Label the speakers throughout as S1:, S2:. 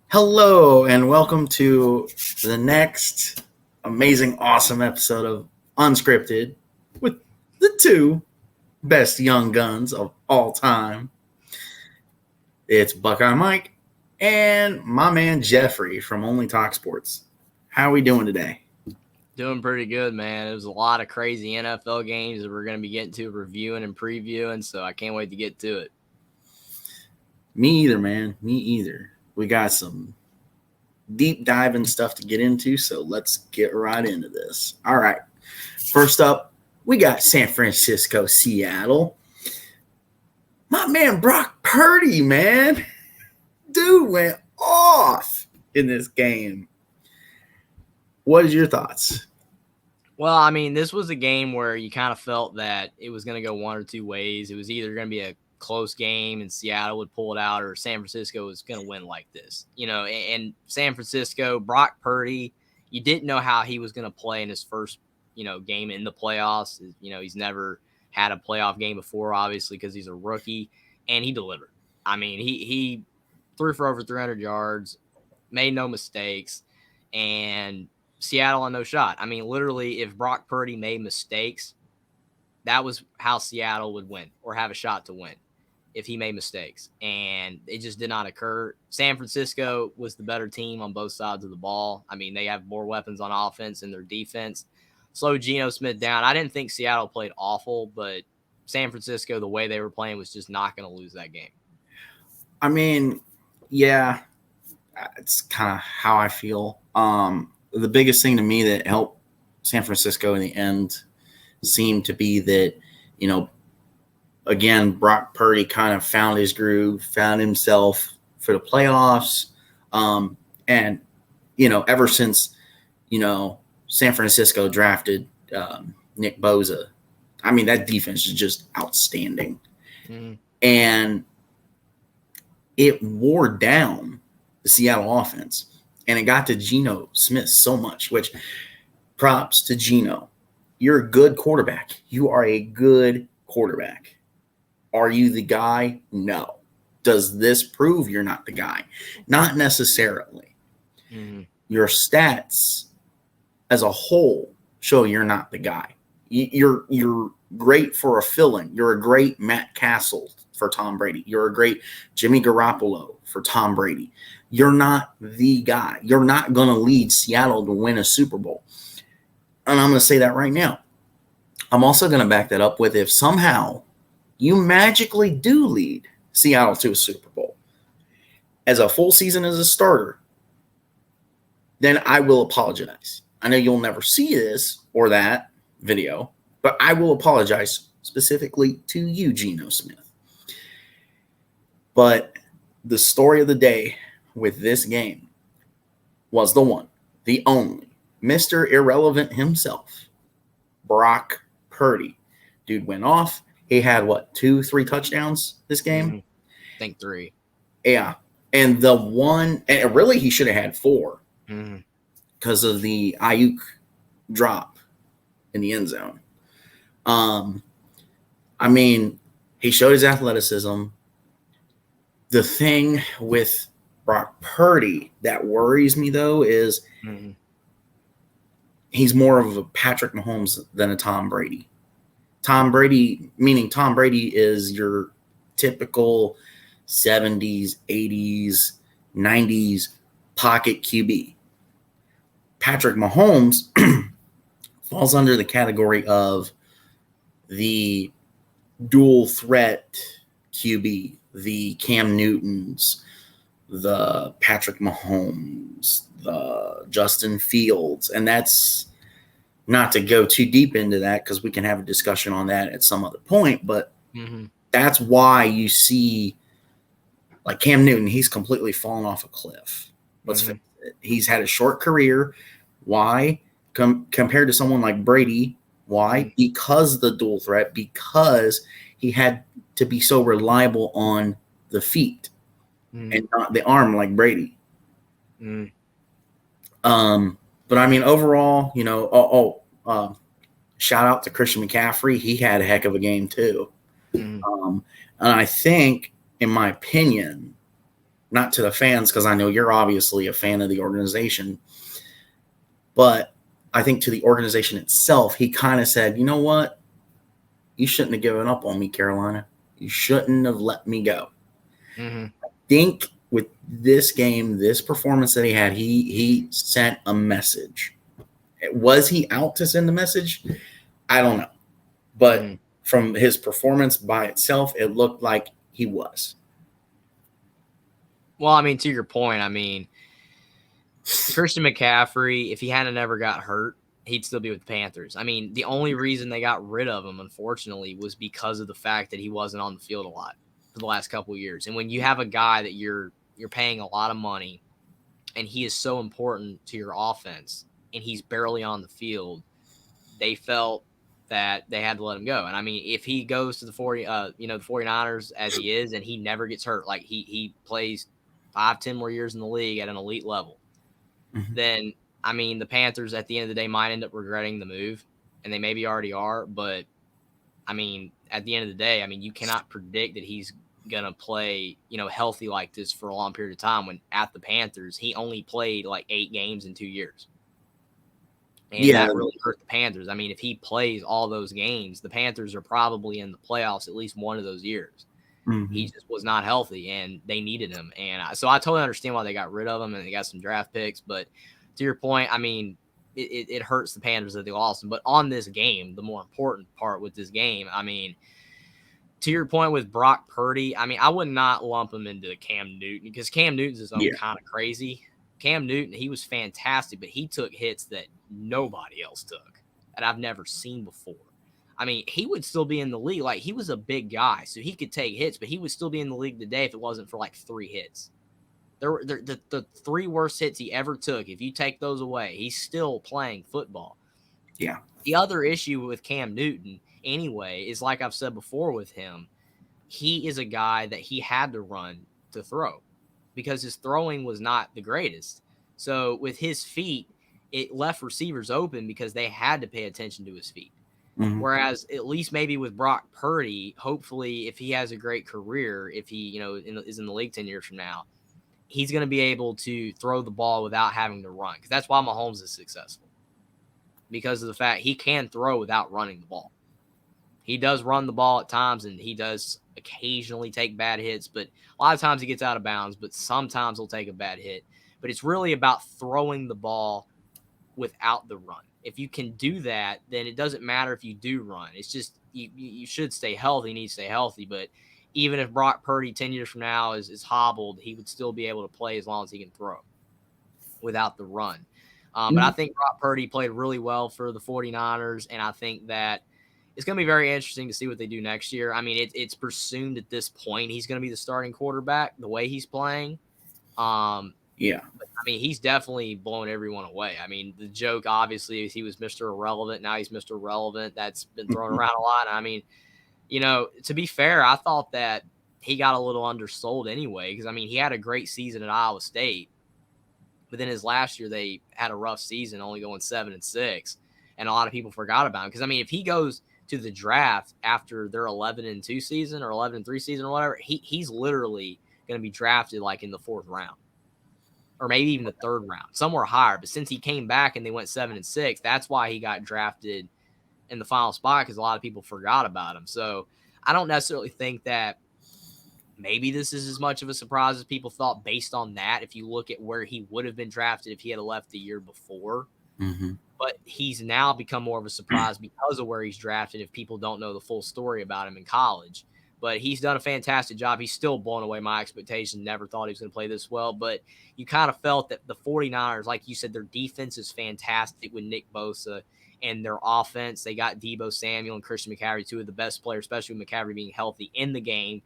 S1: Hello and welcome to the next amazing, awesome episode of Unscripted with the two best young guns of all time. It's Buckeye Mike and my man Jeffrey from Only Talk Sports. How are we doing today?
S2: Doing pretty good, man. It was a lot of crazy NFL games that we're going to be getting to reviewing and previewing, so I can't wait to get to it.
S1: Me either, man. Me either. We got some deep diving stuff to get into, so let's get right into this. All right. First up, we got San Francisco, Seattle. My man Brock Purdy, man. Dude went off in this game. What is your thoughts?
S2: Well, I mean, this was a game where you kind of felt that it was going to go one or two ways. It was either going to be a close game and Seattle would pull it out, or San Francisco was going to win like this. And San Francisco, Brock Purdy, you didn't know how he was going to play in his first, game in the playoffs. He's never had a playoff game before, obviously, because he's a rookie, and he delivered. I mean, he threw for over 300 yards, made no mistakes, and Seattle on no shot. I mean, literally, if Brock Purdy made mistakes, that was how Seattle would win or have a shot to win if he made mistakes. And it just did not occur. San Francisco was the better team on both sides of the ball. I mean, they have more weapons on offense and their defense. Slowed Geno Smith down. I didn't think Seattle played awful, but San Francisco, the way they were playing, was just not going to lose that game.
S1: I mean, yeah, it's kind of how I feel. The biggest thing to me that helped San Francisco in the end seemed to be that, again, Brock Purdy kind of found his groove, found himself for the playoffs. And, ever since, San Francisco drafted Nick Bosa, I mean, that defense is just outstanding. Mm-hmm. And it wore down the Seattle offense. And it got to Geno Smith so much, which props to Geno. You're a good quarterback. You are a good quarterback. Are you the guy? No. Does this prove you're not the guy? Not necessarily. Mm-hmm. Your stats as a whole show you're not the guy. You're great for a fill-in. You're a great Matt Castle for Tom Brady. You're a great Jimmy Garoppolo for Tom Brady. You're not the guy. You're not going to lead Seattle to win a Super Bowl. And I'm going to say that right now. I'm also going to back that up with if somehow you magically do lead Seattle to a Super Bowl as a full season as a starter, then I will apologize. I know you'll never see this or that video, but I will apologize specifically to you, Geno Smith. But the story of the day with this game was the one, the only, Mr. Irrelevant himself, Brock Purdy. Dude went off. He had, 2-3 touchdowns this game?
S2: Mm-hmm. I think 3.
S1: Yeah. And the one, and really he should have had 4 because of the Ayuk drop in the end zone. I mean, he showed his athleticism. The thing with Brock Purdy that worries me, though, is he's more of a Patrick Mahomes than a Tom Brady. Tom Brady is your typical 70s, 80s, 90s pocket QB. Patrick Mahomes falls under the category of the dual threat QB, the Cam Newtons, the Patrick Mahomes, the Justin Fields. And that's not to go too deep into that because we can have a discussion on that at some other point. But that's why you see like Cam Newton, he's completely fallen off a cliff. Let's face it. He's had a short career. Why? Compared to someone like Brady. Why? Because the dual threat, because he had to be so reliable on the feet and not the arm like Brady. But I mean, overall, shout out to Christian McCaffrey. He had a heck of a game too. And I think, in my opinion, not to the fans, because I know you're obviously a fan of the organization, but I think to the organization itself, he kind of said, you know what? You shouldn't have given up on me, Carolina. You shouldn't have let me go.
S2: Mm-hmm.
S1: I think with this game, this performance that he had, he sent a message. Was he out to send the message? I don't know. But from his performance by itself, it looked like he was.
S2: Well, I mean, to your point, I mean, Christian McCaffrey, if he hadn't ever got hurt, he'd still be with the Panthers. I mean, the only reason they got rid of him, unfortunately, was because of the fact that he wasn't on the field a lot for the last couple of years. And when you have a guy that you're paying a lot of money and he is so important to your offense and he's barely on the field, they felt that they had to let him go. And I mean, if he goes to the 49ers as he is and he never gets hurt, like he plays 5-10 more years in the league at an elite level, then I mean, the Panthers at the end of the day might end up regretting the move, and they maybe already are. But I mean, at the end of the day, I mean, you cannot predict that he's gonna play, healthy like this for a long period of time. When at the Panthers, he only played like 8 games in 2 years, and that really hurt the Panthers. I mean, if he plays all those games, the Panthers are probably in the playoffs at least one of those years. He just was not healthy, and they needed him. And so I totally understand why they got rid of him, and they got some draft picks. But to your point, I mean, it hurts the Panthers that they lost him. But on this game, the more important part with this game, I mean, to your point with Brock Purdy, I mean, I would not lump him into Cam Newton because Cam Newton's his own kind of crazy. Cam Newton, he was fantastic, but he took hits that nobody else took, that I've never seen before. I mean, he would still be in the league. Like, he was a big guy, so he could take hits, but he would still be in the league today if it wasn't for like 3 hits. The 3 worst hits he ever took, if you take those away, he's still playing football.
S1: Yeah.
S2: The other issue with Cam Newton, anyway, is like I've said before with him, he is a guy that he had to run to throw because his throwing was not the greatest. So with his feet, it left receivers open because they had to pay attention to his feet. Whereas at least maybe with Brock Purdy, hopefully if he has a great career, if he, is in the league 10 years from now, he's going to be able to throw the ball without having to run. Because that's why Mahomes is successful. Because of the fact he can throw without running the ball. He does run the ball at times, and he does occasionally take bad hits, but a lot of times he gets out of bounds, but sometimes he'll take a bad hit. But it's really about throwing the ball without the run. If you can do that, then it doesn't matter if you do run. It's just you should stay healthy. You need to stay healthy. But even if Brock Purdy 10 years from now is hobbled, he would still be able to play as long as he can throw without the run. But I think Brock Purdy played really well for the 49ers, and I think that it's going to be very interesting to see what they do next year. I mean, it's presumed at this point he's going to be the starting quarterback the way he's playing.
S1: Yeah.
S2: But, I mean, he's definitely blown everyone away. I mean, the joke, obviously, is he was Mr. Irrelevant. Now he's Mr. Relevant. That's been thrown around a lot. I mean, to be fair, I thought that he got a little undersold anyway because, I mean, he had a great season at Iowa State. But then his last year, they had a rough season, only going 7-6. And a lot of people forgot about him. Because, I mean, if he goes to the draft after their 11-2 season or 11-3 season or whatever, he's literally going to be drafted like in the 4th round. Or maybe even the 3rd round, somewhere higher. But since he came back and they went 7-6, that's why he got drafted in the final spot because a lot of people forgot about him. So I don't necessarily think that maybe this is as much of a surprise as people thought based on that. If you look at where he would have been drafted if he had left the year before. But he's now become more of a surprise because of where he's drafted if people don't know the full story about him in college. But he's done a fantastic job. He's still blown away my expectations. Never thought he was going to play this well. But you kind of felt that the 49ers, like you said, their defense is fantastic with Nick Bosa. And their offense, they got Deebo Samuel and Christian McCaffrey, 2 of the best players, especially with McCaffrey being healthy in the game,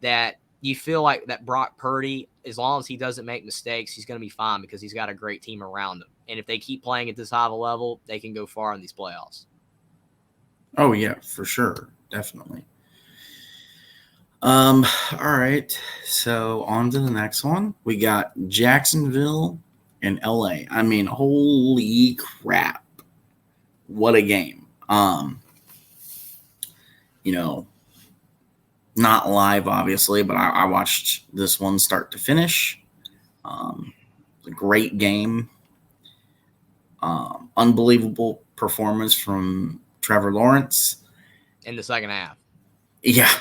S2: that you feel like that Brock Purdy, as long as he doesn't make mistakes, he's going to be fine because he's got a great team around him. And if they keep playing at this high of a level, they can go far in these playoffs.
S1: Oh, yeah, for sure. Definitely. All right. So on to the next one. We got Jacksonville and LA. I mean, holy crap. What a game. not live, obviously, but I watched this one start to finish. A great game. Unbelievable performance from Trevor Lawrence
S2: in the second half.
S1: Yeah.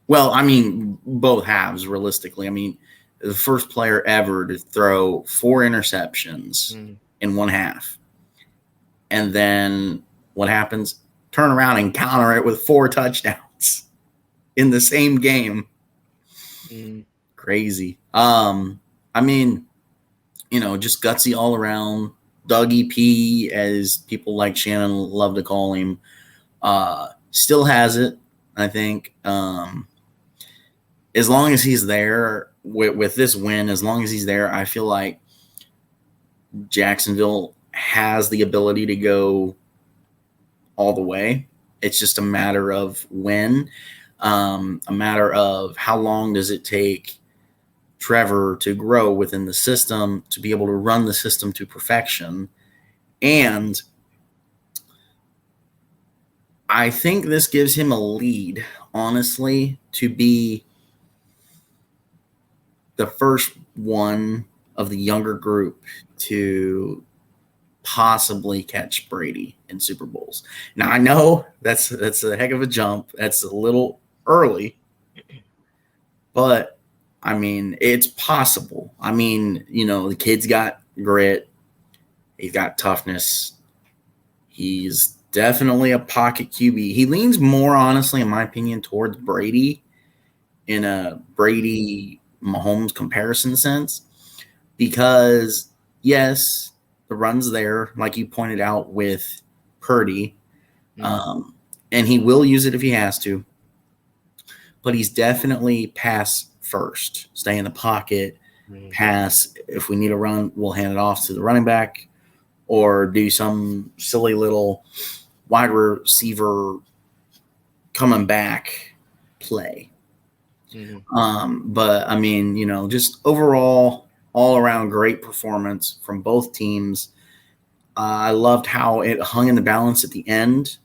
S1: Well, I mean, both halves, realistically. I mean, the first player ever to throw 4 interceptions in one half. And then what happens? Turn around and counter it with 4 touchdowns in the same game. Crazy. I mean, just gutsy all around. Dougie P, as people like Shannon love to call him, still has it, I think. As long as he's there with this win, as long as he's there, I feel like Jacksonville has the ability to go all the way. It's just a matter of when, a matter of how long does it take Trevor to grow within the system, to be able to run the system to perfection. And I think this gives him a lead, honestly, to be the first one of the younger group to possibly catch Brady in Super Bowls. Now, I know that's a heck of a jump. That's a little early, but I mean, it's possible. I mean, the kid's got grit. He's got toughness. He's definitely a pocket QB. He leans more, honestly, in my opinion, towards Brady in a Brady Mahomes comparison sense, because yes, the run's there, like you pointed out with Purdy, and he will use it if he has to, but he's definitely pass first, stay in the pocket, pass. If we need a run, we'll hand it off to the running back or do some silly little wide receiver coming back play. But I mean, just overall, all around great performance from both teams. I loved how it hung in the balance at the end.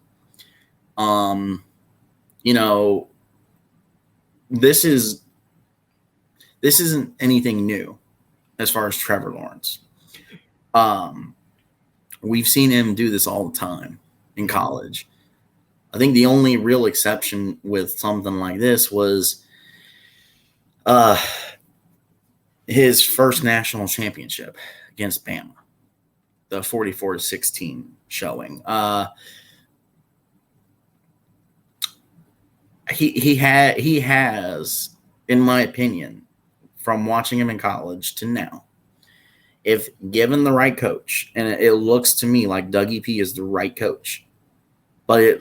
S1: This isn't anything new as far as Trevor Lawrence. We've seen him do this all the time in college. I think the only real exception with something like this was his first national championship against Bama, the 44-16 showing. He has, in my opinion, from watching him in college to now, if given the right coach, and it looks to me like Dougie P is the right coach, but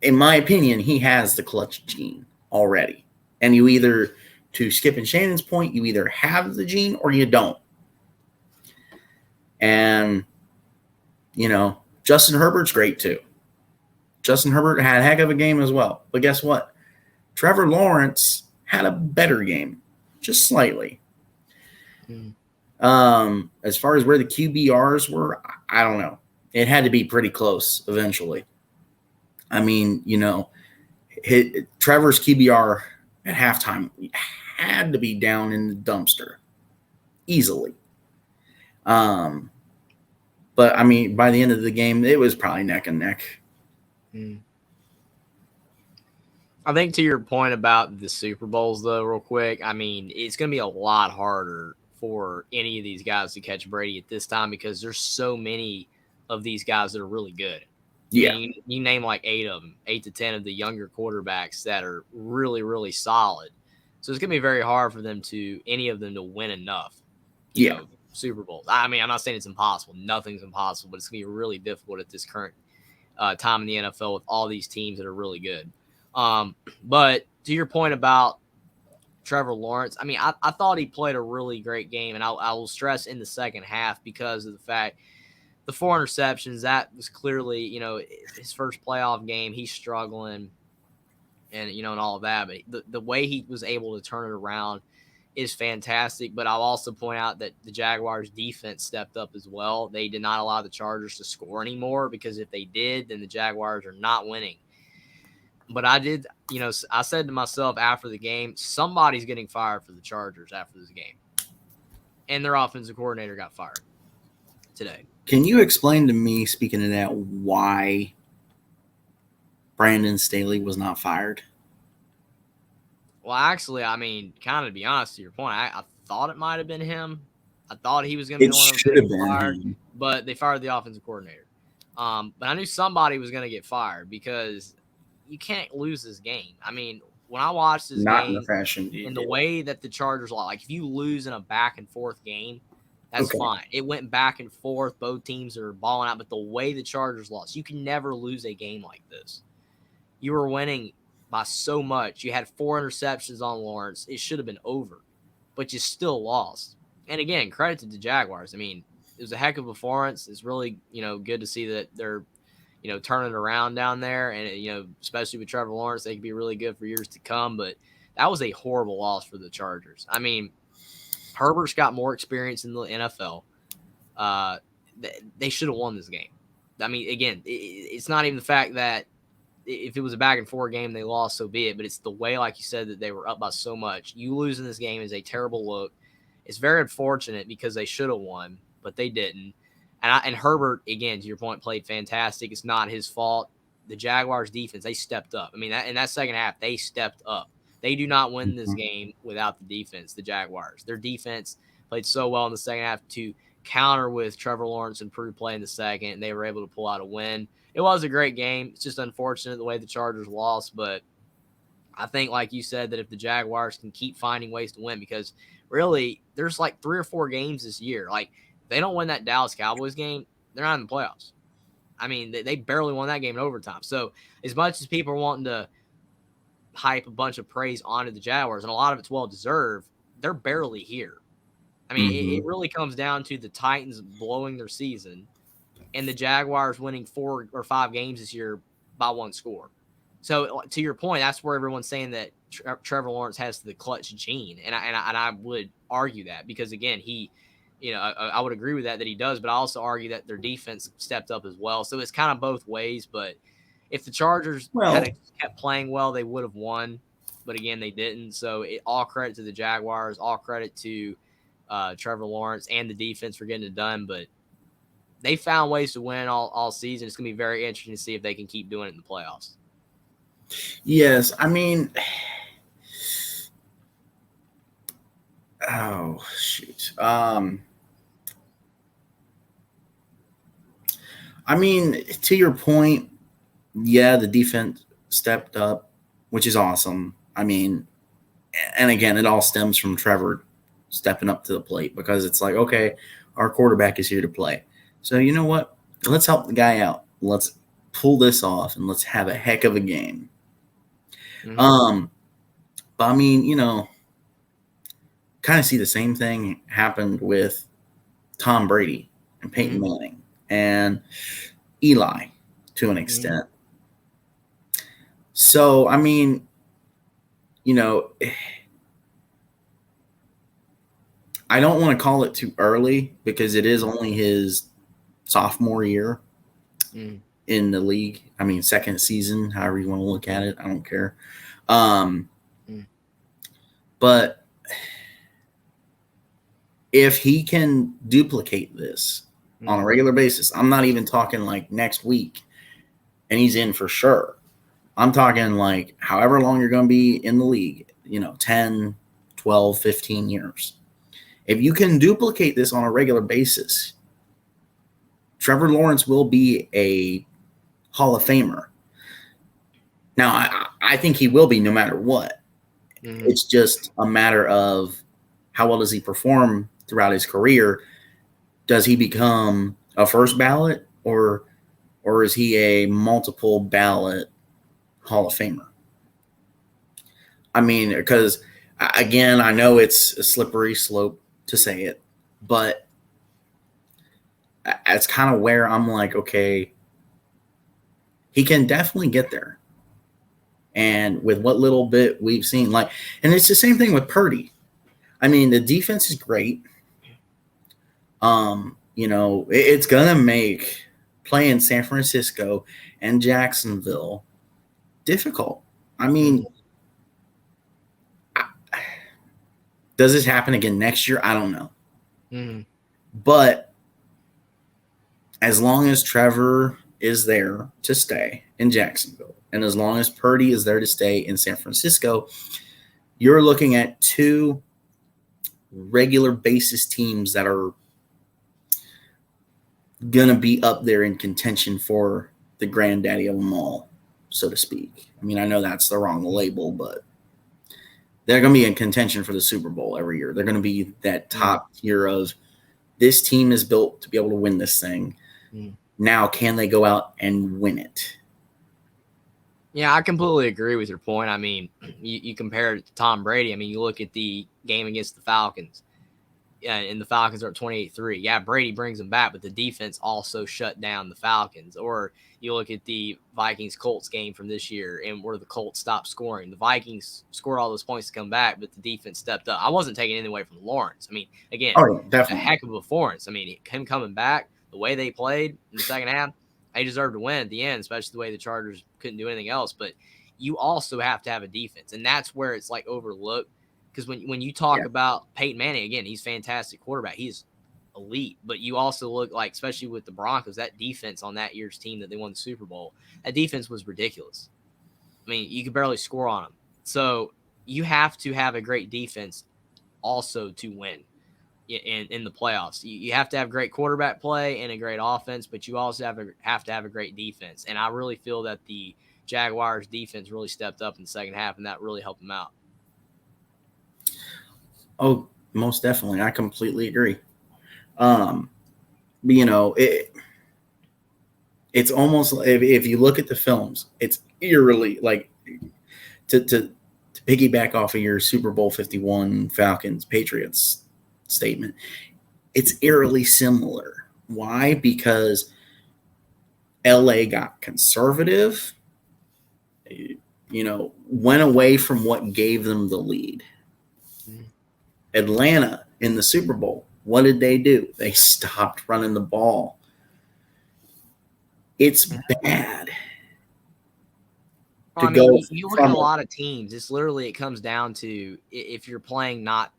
S1: in my opinion, he has the clutch gene already. And you either, to Skip and Shannon's point, you either have the gene or you don't. And, Justin Herbert's great too. Justin Herbert had a heck of a game as well. But guess what? Trevor Lawrence had a better game, just slightly. As far as where the QBRs were, I don't know. It had to be pretty close eventually. I mean, Trevor's QBR at halftime had to be down in the dumpster easily. But I mean, by the end of the game, it was probably neck and neck.
S2: I think to your point about the Super Bowls, though, real quick, I mean, it's going to be a lot harder for any of these guys to catch Brady at this time because there's so many of these guys that are really good.
S1: Yeah.
S2: I mean, you name like 8 of them, 8 to 10 of the younger quarterbacks that are really, really solid. So it's going to be very hard for any of them to win enough, you know, Super Bowls. I mean, I'm not saying it's impossible. Nothing's impossible, but it's going to be really difficult at this current time in the NFL with all these teams that are really good. But to your point about Trevor Lawrence, I mean, I thought he played a really great game, and I will stress in the second half because of the fact the 4 interceptions, that was clearly, his first playoff game. He's struggling and, and all of that. But the way he was able to turn it around is fantastic. But I'll also point out that the Jaguars defense stepped up as well. They did not allow the Chargers to score anymore because if they did, then the Jaguars are not winning. But I did, I said to myself after the game, somebody's getting fired for the Chargers after this game. And their offensive coordinator got fired today.
S1: Can you explain to me, speaking of that, why Brandon Staley was not fired?
S2: Well, actually, I mean, kind of to be honest to your point, I thought it might have been him. I thought he was going to be the one that was going to get fired, but they fired the offensive coordinator. But I knew somebody was going to get fired because you can't lose this game. I mean, when I watched this
S1: not
S2: game,
S1: in the fashion
S2: in the way that the Chargers lost, like if you lose in a back and forth game, that's fine. It went back and forth. Both teams are balling out, but the way the Chargers lost, you can never lose a game like this. You were winning by so much. You had 4 interceptions on Lawrence. It should have been over, but you still lost. And again, credit to the Jaguars. I mean, it was a heck of a performance. It's really, good to see that they're, turning it around down there. And, especially with Trevor Lawrence, they could be really good for years to come. But that was a horrible loss for the Chargers. I mean, Herbert's got more experience in the NFL. They should have won this game. I mean, again, it's not even the fact that if it was a back and forth game, they lost, so be it. But it's the way, like you said, that they were up by so much. You losing this game is a terrible look. It's very unfortunate because they should have won, but they didn't. And Herbert, again, to your point, played fantastic. It's not his fault. The Jaguars' defense, they stepped up. I mean, in that second half, they stepped up. They do not win this game without the defense, the Jaguars. Their defense played so well in the second half to counter with Trevor Lawrence improved play in the second, and they were able to pull out a win. It was a great game. It's just unfortunate the way the Chargers lost, but I think, like you said, that if the Jaguars can keep finding ways to win, because really there's like 3 or 4 games this year. Like, if they don't win that Dallas Cowboys game, they're not in the playoffs. I mean, they barely won that game in overtime. So as much as people are wanting to hype a bunch of praise onto the Jaguars, and a lot of it's well-deserved, they're barely here. I mean, it really comes down to the Titans blowing their season and the Jaguars winning 4 or 5 games this year by 1 score. So to your point, that's where everyone's saying that Trevor Lawrence has the clutch gene, and I would argue that because again, he, I would agree with that he does, but I also argue that their defense stepped up as well. So it's kind of both ways. But if the Chargers had kept playing well, they would have won. But again, they didn't. So all credit to the Jaguars, all credit to Trevor Lawrence and the defense for getting it done. But they found ways to win all season. It's going to be very interesting to see if they can keep doing it in the playoffs.
S1: Yes, I mean, oh, shoot. I mean, to your point, yeah, the defense stepped up, which is awesome. I mean, and again, it all stems from Trevor stepping up to the plate because it's like, okay, our quarterback is here to play. So you know what? Let's help the guy out. Let's pull this off and let's have a heck of a game. But I mean, kind of see the same thing happened with Tom Brady and Peyton Manning and Eli to an extent. So, I mean, I don't want to call it too early because it is only his sophomore year in the league. I mean, second season, however you want to look at it. I don't care. But if he can duplicate this on a regular basis, I'm not even talking like next week and he's in for sure. I'm talking like however long you're going to be in the league, 10, 12, 15 years. If you can duplicate this on a regular basis, Trevor Lawrence will be a Hall of Famer. Now, I think he will be no matter what. It's just a matter of how well does he perform throughout his career. Does he become a first ballot or is he a multiple ballot Hall of Famer? I mean, because, again, I know it's a slippery slope to say it, but that's kind of where I'm like, okay, he can definitely get there. And with what little bit we've seen, and it's the same thing with Purdy. I mean, the defense is great. It's going to make playing San Francisco and Jacksonville difficult. I mean, does this happen again next year? I don't know.
S2: Mm-hmm.
S1: But as long as Trevor is there to stay in Jacksonville, and as long as Purdy is there to stay in San Francisco, you're looking at two regular basis teams that are going to be up there in contention for the granddaddy of them all, so to speak. I mean, I know that's the wrong label, but they're going to be in contention for the Super Bowl every year. They're going to be that top tier of this team is built to be able to win this thing. Now, can they go out and win it?
S2: Yeah, I completely agree with your point. I mean, you compare it to Tom Brady. I mean, you look at the game against the Falcons, and the Falcons are at 28-3. Yeah, Brady brings them back, but the defense also shut down the Falcons. Or you look at the Vikings-Colts game from this year, and where the Colts stopped scoring. The Vikings scored all those points to come back, but the defense stepped up. I wasn't taking anything away from Lawrence. I mean, again, a heck of a performance. I mean, him coming back, the way they played in the second half, they deserved to win at the end, especially the way the Chargers couldn't do anything else. But you also have to have a defense, and that's where it's like overlooked. Because when you talk about Peyton Manning, again, he's a fantastic quarterback. He's elite. But you also look like, especially with the Broncos, that defense on that year's team that they won the Super Bowl, that defense was ridiculous. I mean, you could barely score on them. So you have to have a great defense also to win in the playoffs. You have to have great quarterback play and a great offense, but you also have to have a great defense. And I really feel that the Jaguars defense really stepped up in the second half, and that really helped them out.
S1: Oh, most definitely. I completely agree. You know, it's almost, if you look at the films, it's eerily like to piggyback off of your Super Bowl 51 Falcons Patriots statement. It's eerily similar. Why? Because LA got conservative, you know, went away from what gave them the lead. Atlanta in the Super Bowl, what did they do? They stopped running the ball. It's bad.
S2: Well, I mean, you look at a lot of teams. It's literally, it comes down to if you're playing not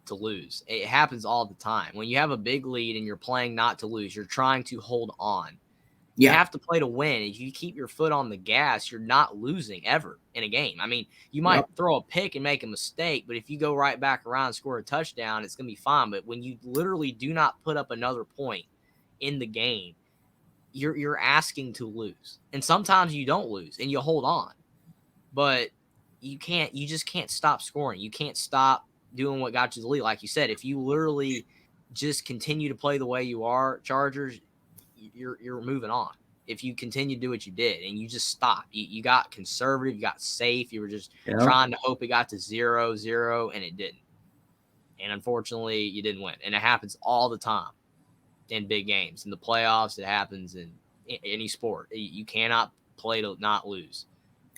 S2: to lose. It happens all the time. When you have a big lead and you're playing not to lose, you're trying to hold on. You have to play to win. If you keep your foot on the gas, you're not losing ever in a game. I mean, you might throw a pick and make a mistake, but if you go right back around and score a touchdown, it's going to be fine. But when you literally do not put up another point in the game, you're asking to lose. And sometimes you don't lose and you hold on. But you just can't stop scoring. You can't stop doing what got you the lead. Like you said, if you literally just continue to play the way you are, Chargers, you're moving on. If you continue to do what you did and you just stop, you got conservative, you got safe, you were just trying to hope it got to 0-0, and it didn't. And unfortunately, you didn't win. And it happens all the time in big games. In the playoffs, it happens in any sport. You cannot play to not lose.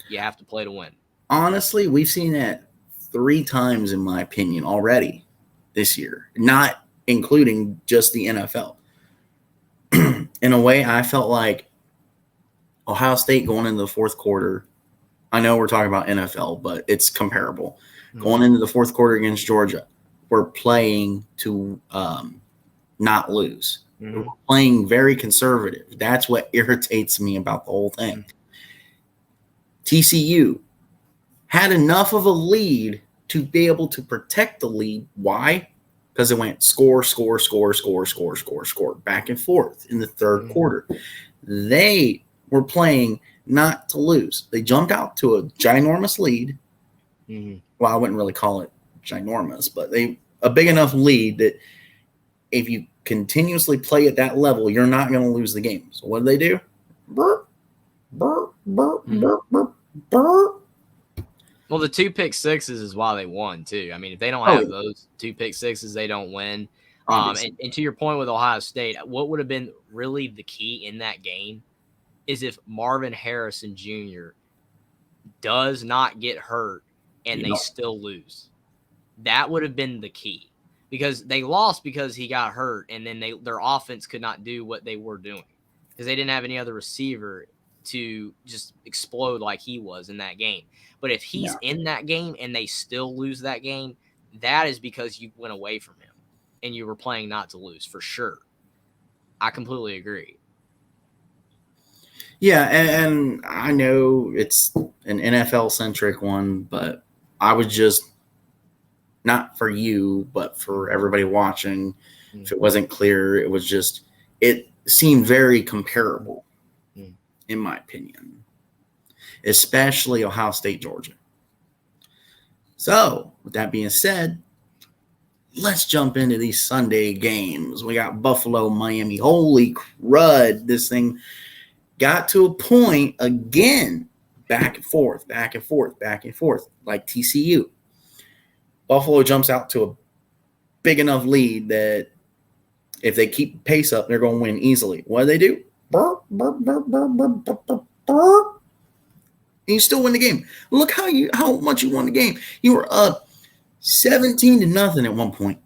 S2: You have to play to win. Honestly,
S1: we've seen that 3 times, in my opinion, already this year, not including just the NFL. In a way, I felt like Ohio State going into the fourth quarter, I know we're talking about NFL, but it's comparable. Going into the fourth quarter against Georgia, we're playing to not lose. We're playing very conservative. That's what irritates me about the whole thing. TCU had enough of a lead to be able to protect the lead. Why? Because it went score, back and forth in the third quarter. They were playing not to lose. They jumped out to a ginormous lead. Well, I wouldn't really call it ginormous, but a big enough lead that if you continuously play at that level, you're not going to lose the game. So what do they do? Burp, burp, burp, burp, burp, burp.
S2: Well, the 2 pick sixes is why they won too. I mean, if they don't have those 2 pick sixes, they don't win. And to your point with Ohio State, what would have been really the key in that game is if Marvin Harrison Jr. does not get hurt and they still lose. That would have been the key, because they lost because he got hurt, and then their offense could not do what they were doing because they didn't have any other receiver to just explode like he was in that game. But if he's in that game and they still lose that game, that is because you went away from him and you were playing not to lose for sure. I completely agree.
S1: Yeah, and I know it's an NFL-centric one, but I was just, not for you, but for everybody watching, if it wasn't clear, it was just, it seemed very comparable, in my opinion, especially Ohio State, Georgia. So, with that being said, let's jump into these Sunday games. We got Buffalo, Miami. Holy crud, this thing got to a point again, back and forth, back and forth, back and forth, like TCU. Buffalo jumps out to a big enough lead that if they keep pace up, they're going to win easily. What do they do? Burr, burr, burr, burr, burr, burr, burr, burr. And you still win the game. Look how much you won the game. You were up 17-0 at one point.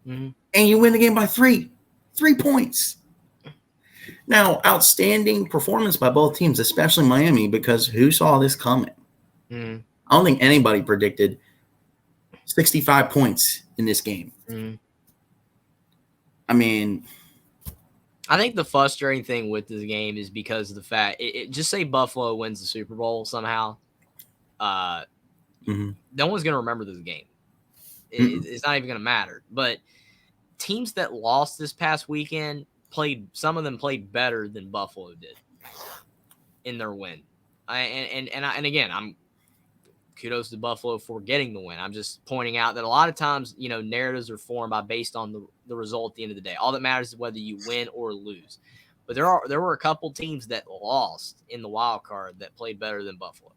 S1: And you win the game by 3 points. Now, outstanding performance by both teams, especially Miami, because who saw this coming? I don't think anybody predicted 65 points in this game. I mean,
S2: I think the frustrating thing with this game is because of the fact, just say Buffalo wins the Super Bowl somehow, no one's going to remember this game. It's not even going to matter. But teams that lost this past weekend some of them played better than Buffalo did in their win. And again, I'm kudos to Buffalo for getting the win. I'm just pointing out that a lot of times, narratives are formed based on the result at the end of the day. All that matters is whether you win or lose. But there were a couple teams that lost in the wild card that played better than Buffalo.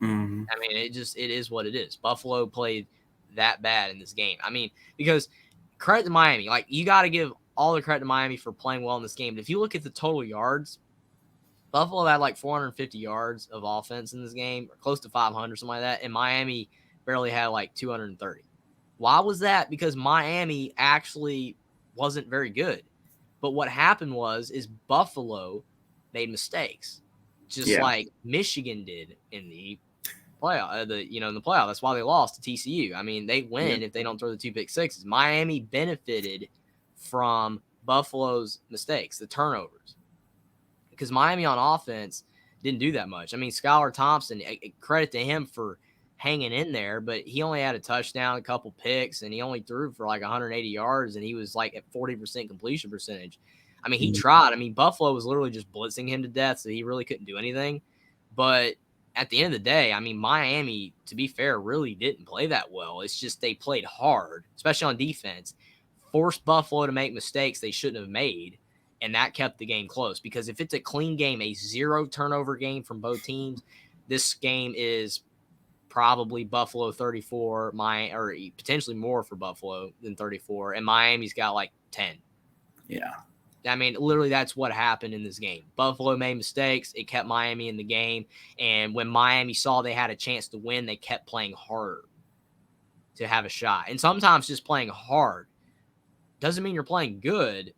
S2: I mean, it is what it is. Buffalo played that bad in this game. I mean, because credit to Miami, like you got to give all the credit to Miami for playing well in this game. But if you look at the total yards, Buffalo had like 450 yards of offense in this game, or close to 500, something like that. And Miami barely had like 230. Why was that? Because Miami actually wasn't very good. But what happened is Buffalo made mistakes, just like Michigan did in the playoff. In the playoff, that's why they lost to TCU. I mean, they win if they don't throw the 2 pick sixes. Miami benefited from Buffalo's mistakes, the turnovers, because Miami on offense didn't do that much. I mean, Skylar Thompson, credit to him for hanging in there, but he only had a touchdown, a couple picks, and he only threw for like 180 yards, and he was like at 40% completion percentage. I mean, he tried. I mean, Buffalo was literally just blitzing him to death, so he really couldn't do anything. But at the end of the day, I mean, Miami, to be fair, really didn't play that well. It's just they played hard, especially on defense, forced Buffalo to make mistakes they shouldn't have made, and that kept the game close. Because if it's a clean game, a 0 turnover game from both teams, this game is probably Buffalo 34, or potentially more for Buffalo than 34, and Miami's got like 10.
S1: Yeah.
S2: I mean, literally, that's what happened in this game. Buffalo made mistakes. It kept Miami in the game. And when Miami saw they had a chance to win, they kept playing harder to have a shot. And sometimes just playing hard doesn't mean you're playing good,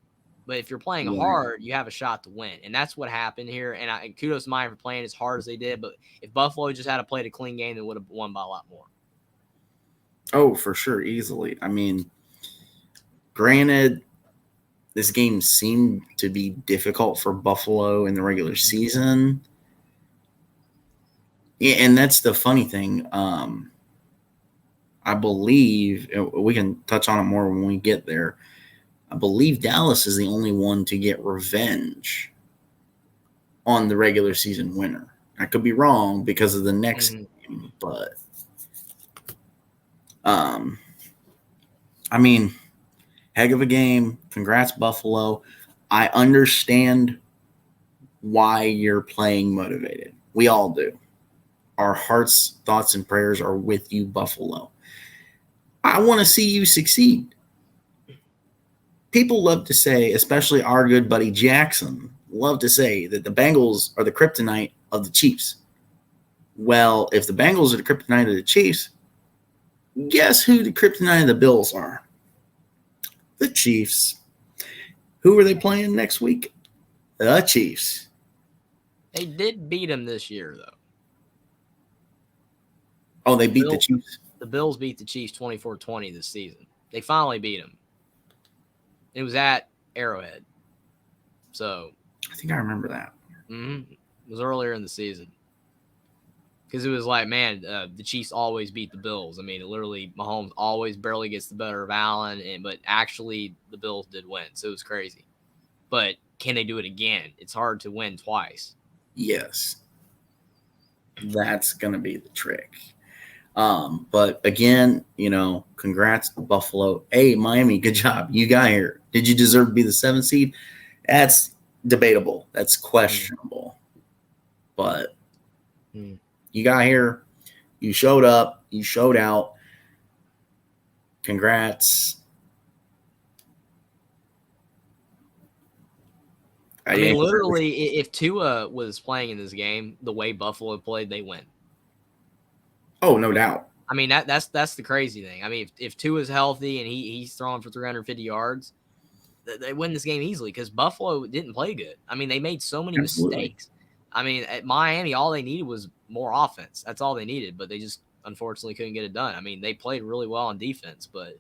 S2: but if you're playing hard, you have a shot to win. And that's what happened here. And kudos to Miami for playing as hard as they did. But if Buffalo just had played a clean game, they would have won by a lot more.
S1: Oh, for sure. Easily. I mean, granted, this game seemed to be difficult for Buffalo in the regular season. Yeah, and that's the funny thing. I believe we can touch on it more when we get there. I believe Dallas is the only one to get revenge on the regular season winner. I could be wrong because of the next game, but I mean, heck of a game. Congrats, Buffalo. I understand why you're playing motivated. We all do. Our hearts, thoughts, and prayers are with you, Buffalo. I want to see you succeed. People love to say, especially our good buddy Jackson, love to say that the Bengals are the kryptonite of the Chiefs. Well, if the Bengals are the kryptonite of the Chiefs, guess who the kryptonite of the Bills are? The Chiefs. Who are they playing next week? The Chiefs.
S2: They did beat them this year, though.
S1: Oh, they beat the Chiefs.
S2: The Bills beat the Chiefs 24-20 this season. They finally beat them. It was at Arrowhead. So
S1: I think I remember that.
S2: It was earlier in the season. Because it was like, man, the Chiefs always beat the Bills. I mean, literally, Mahomes always barely gets the better of Allen, but actually, the Bills did win. So it was crazy. But can they do it again? It's hard to win twice.
S1: Yes. That's going to be the trick. But again, congrats to Buffalo. Hey, Miami, good job. You got here. Did you deserve to be the 7th seed? That's debatable. That's questionable. But you got here. You showed up. You showed out. Congrats.
S2: I mean, literally, if Tua was playing in this game the way Buffalo played, they win.
S1: Oh, no doubt.
S2: I mean, that's the crazy thing. I mean, if Tua's healthy and he's throwing for 350 yards, they win this game easily because Buffalo didn't play good. I mean, they made so many mistakes. I mean, at Miami, all they needed was more offense. That's all they needed, but they just unfortunately couldn't get it done. I mean, they played really well on defense, but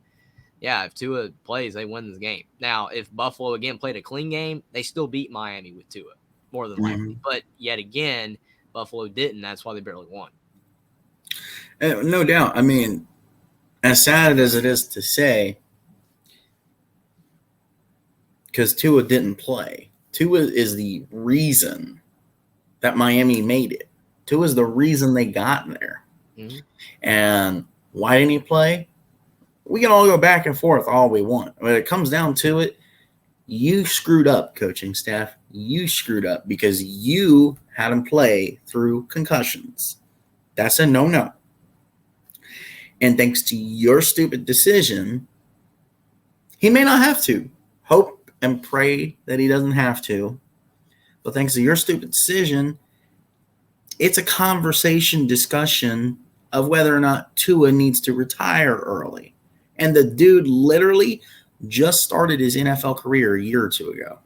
S2: yeah, if Tua plays, they win this game. Now, if Buffalo again played a clean game, they still beat Miami with Tua, more than likely. But yet again, Buffalo didn't. That's why they barely won.
S1: No doubt. I mean, as sad as it is to say, because Tua didn't play, Tua is the reason that Miami made it. Tua is the reason they got there. And why didn't he play? We can all go back and forth all we want. When it comes down to it, you screwed up, coaching staff. You screwed up because you had him play through concussions. That's a no-no. And thanks to your stupid decision, he may not have to. Hope and pray that he doesn't have to. But thanks to your stupid decision, it's a conversation discussion of whether or not Tua needs to retire early. And the dude literally just started his NFL career a year or two ago.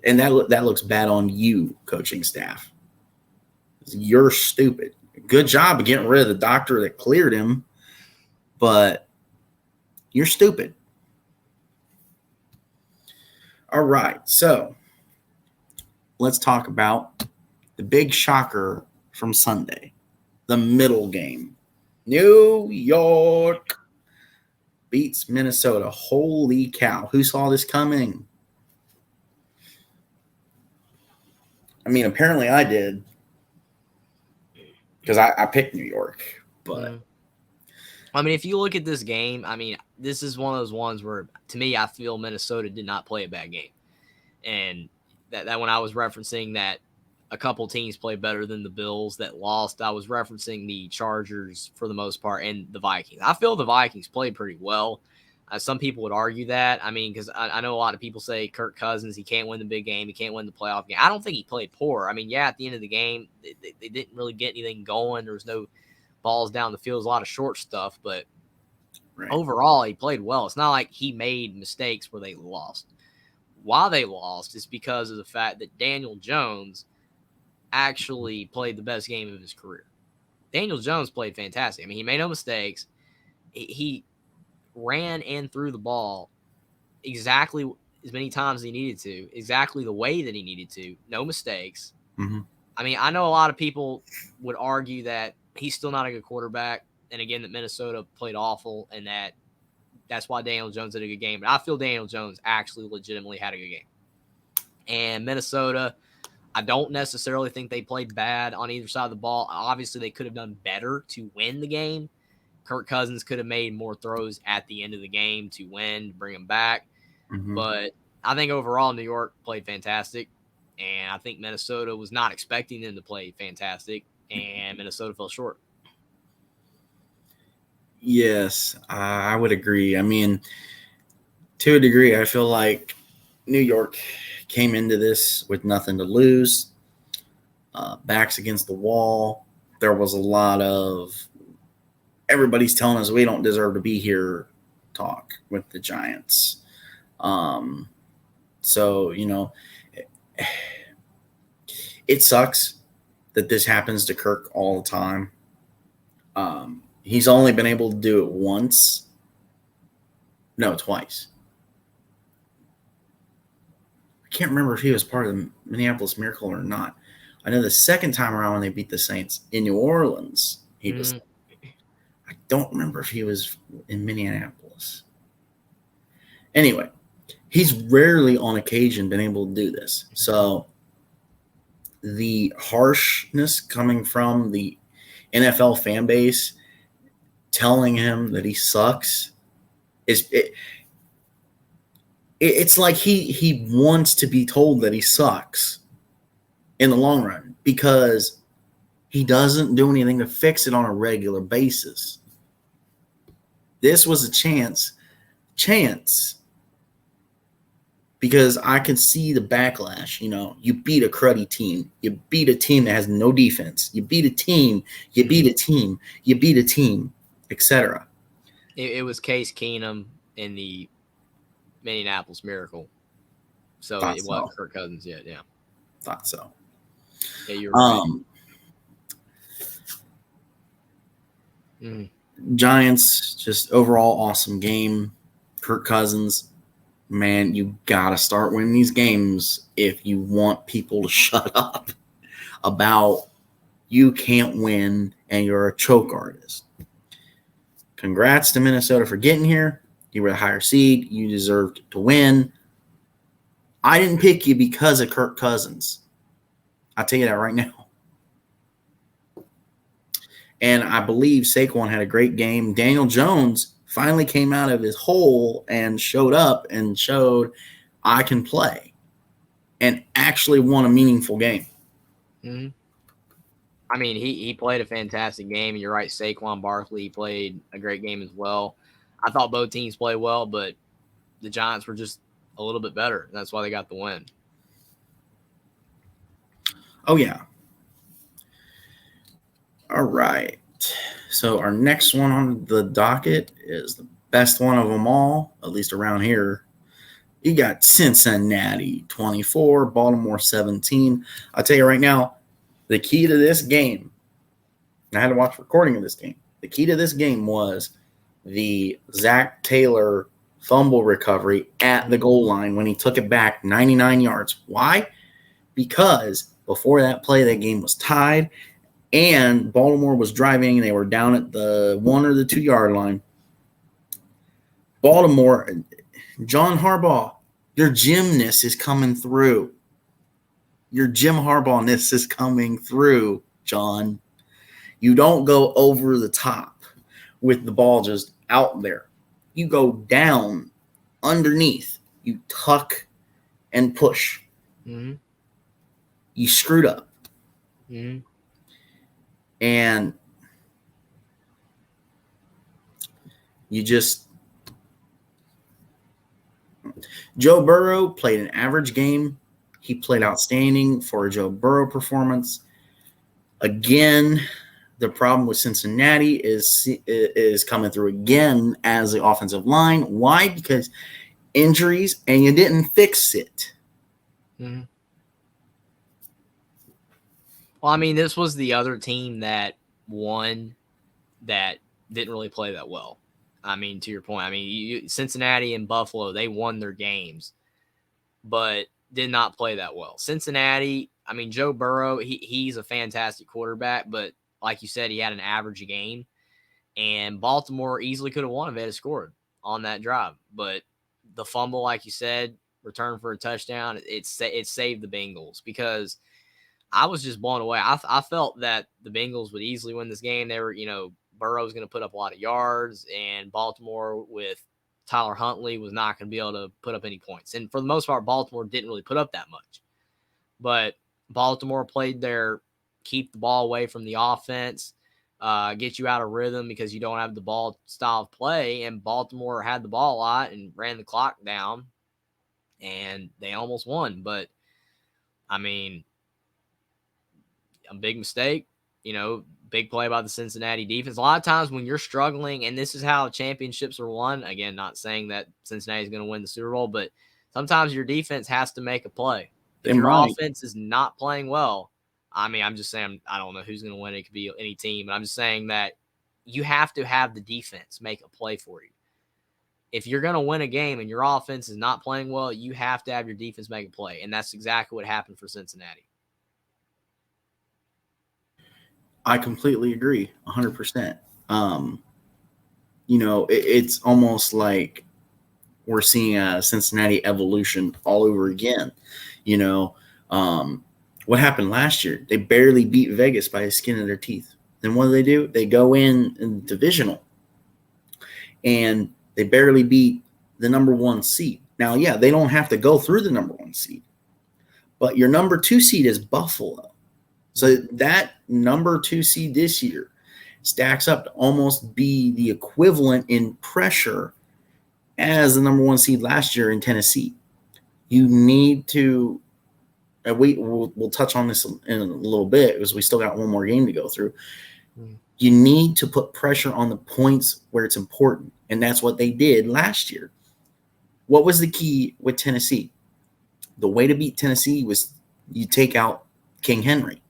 S1: And that looks bad on you, coaching staff. You're stupid. Good job of getting rid of the doctor that cleared him, but you're stupid. All right, so let's talk about the big shocker from Sunday, the middle game. New York beats Minnesota. Holy cow. Who saw this coming? I mean, apparently I did because I picked New York. But
S2: I mean, if you look at this game, I mean, this is one of those ones where, to me, I feel Minnesota did not play a bad game. And that when I was referencing that a couple teams played better than the Bills that lost, I was referencing the Chargers for the most part and the Vikings. I feel the Vikings played pretty well. Some people would argue that. I mean, because I know a lot of people say Kirk Cousins, he can't win the big game. He can't win the playoff game. I don't think he played poor. I mean, yeah, at the end of the game, they didn't really get anything going. There was no balls down the field. There was a lot of short stuff, but overall, he played well. It's not like he made mistakes where they lost. Why they lost is because of the fact that Daniel Jones actually played the best game of his career. Daniel Jones played fantastic. I mean, he made no mistakes. He ran and threw the ball exactly as many times as he needed to, exactly the way that he needed to, no mistakes. I mean, I know a lot of people would argue that he's still not a good quarterback, and again, that Minnesota played awful, and that's why Daniel Jones did a good game. But I feel Daniel Jones actually legitimately had a good game. And Minnesota, I don't necessarily think they played bad on either side of the ball. Obviously, they could have done better to win the game. Kirk Cousins could have made more throws at the end of the game to win, to bring him back. But I think overall, New York played fantastic. And I think Minnesota was not expecting them to play fantastic. And Minnesota fell short.
S1: Yes, I would agree. I mean, to a degree, I feel like New York came into this with nothing to lose, backs against the wall. There was a lot of everybody's telling us we don't deserve to be here talk with the Giants. So, It sucks that this happens to Kirk all the time. He's only been able to do it once. No, twice. I can't remember if he was part of the Minneapolis Miracle or not. I know the second time around when they beat the Saints in New Orleans, he was. I don't remember if he was in Minneapolis. Anyway, he's rarely on occasion been able to do this. So the harshness coming from the NFL fan base telling him that he sucks is it's like he wants to be told that he sucks in the long run because he doesn't do anything to fix it on a regular basis. This was a chance because I can see the backlash. You know, you beat a cruddy team. You beat a team that has no defense. You beat a team. You beat a team. You beat a team, etc.
S2: It was Case Keenum in the Minneapolis Miracle. So
S1: Thought
S2: it
S1: so.
S2: wasn't Kirk Cousins yet. Yeah.
S1: Thought so.
S2: Yeah, you're right.
S1: Giants, just overall awesome game. Kirk Cousins, man, you got to start winning these games if you want people to shut up about you can't win and you're a choke artist. Congrats to Minnesota for getting here. You were the higher seed. You deserved to win. I didn't pick you because of Kirk Cousins. I'll tell you that right now. And I believe Saquon had a great game. Daniel Jones finally came out of his hole and showed up and showed I can play and actually won a meaningful game.
S2: Mm-hmm. I mean, he played a fantastic game. You're right, Saquon Barkley played a great game as well. I thought both teams played well, but the Giants were just a little bit better. That's why they got the win.
S1: Oh, yeah. All right. So our next one on the docket is the best one of them all, at least around here. You got Cincinnati 24, Baltimore 17. I'll tell you right now, the key to this game, and I had to watch a recording of this game. The key to this game was the Zach Taylor fumble recovery at the goal line when he took it back 99 yards. Why? Because before that play, that game was tied, and Baltimore was driving, and they were down at the 1 or the 2 yard line. Baltimore, John Harbaugh, your gymnast is coming through. Your Jim Harbaugh-ness is coming through, John. You don't go over the top with the ball just out there. You go down underneath. You tuck and push.
S2: Mm-hmm.
S1: You screwed up.
S2: Mm-hmm.
S1: And you just – Joe Burrow played an average game. He played outstanding for a Joe Burrow performance. Again, the problem with Cincinnati is coming through again as the offensive line. Why? Because injuries, and you didn't fix it.
S2: Mm-hmm. Well, I mean, this was the other team that won that didn't really play that well. I mean, to your point, I mean, Cincinnati and Buffalo, they won their games, but did not play that well. Cincinnati, I mean, Joe Burrow, he's a fantastic quarterback, but like you said, he had an average game. And Baltimore easily could have won if they had scored on that drive. But the fumble, like you said, return for a touchdown, it saved the Bengals because I was just blown away. I felt that the Bengals would easily win this game. They were, Burrow's going to put up a lot of yards, and Baltimore with Tyler Huntley was not going to be able to put up any points. And for the most part, Baltimore didn't really put up that much. But Baltimore played their keep the ball away from the offense, get you out of rhythm because you don't have the ball style of play. And Baltimore had the ball a lot and ran the clock down, and they almost won. But, I mean, a big mistake, big play by the Cincinnati defense. A lot of times when you're struggling, and this is how championships are won, again, not saying that Cincinnati is going to win the Super Bowl, but sometimes your defense has to make a play. If your offense is not playing well, I mean, I'm just saying, I don't know who's going to win. It could be any team. But I'm just saying that you have to have the defense make a play for you. If you're going to win a game and your offense is not playing well, you have to have your defense make a play. And that's exactly what happened for Cincinnati.
S1: I completely agree, 100%. It's almost like we're seeing a Cincinnati evolution all over again. What happened last year? They barely beat Vegas by the skin of their teeth. Then what do? They go in divisional, and they barely beat the number 1 seed. Now, yeah, they don't have to go through the number 1 seed, but your number 2 seed is Buffalo. So that number 2 seed this year stacks up to almost be the equivalent in pressure as the number 1 seed last year in Tennessee. You need to we'll touch on this in a little bit because we still got one more game to go through. You need to put pressure on the points where it's important, and that's what they did last year. What was the key with Tennessee? The way to beat Tennessee was you take out King Henry.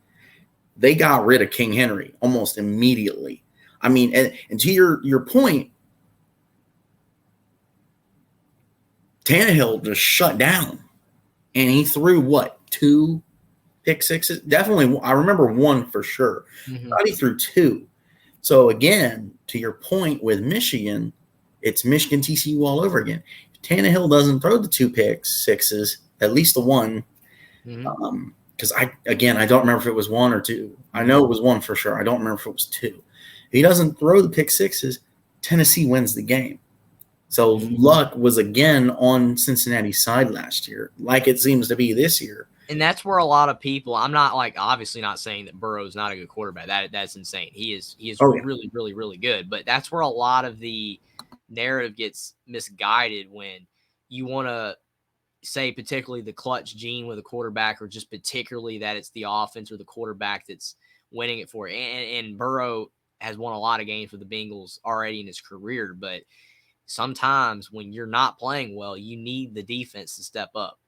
S1: They got rid of King Henry almost immediately. I mean, and to your point, Tannehill just shut down, and he threw 2 pick sixes? Definitely, I remember 1 for sure.
S2: Mm-hmm.
S1: I thought he threw 2. So again, to your point with Michigan, it's Michigan TCU all over again. If Tannehill doesn't throw the 2 pick sixes, at least the 1.
S2: Mm-hmm.
S1: Because I don't remember if it was 1 or 2. I know it was 1 for sure. I don't remember if it was 2. If he doesn't throw the pick sixes, Tennessee wins the game. So luck was again on Cincinnati's side last year, like it seems to be this year.
S2: And that's where a lot of people, I'm not obviously not saying that Burrow's not a good quarterback. That's insane. He is really, really, really good. But that's where a lot of the narrative gets misguided when you want to say particularly the clutch gene with a quarterback, or just particularly that it's the offense or the quarterback that's winning it for it. And Burrow has won a lot of games for the Bengals already in his career, but sometimes when you're not playing well, you need the defense to step up.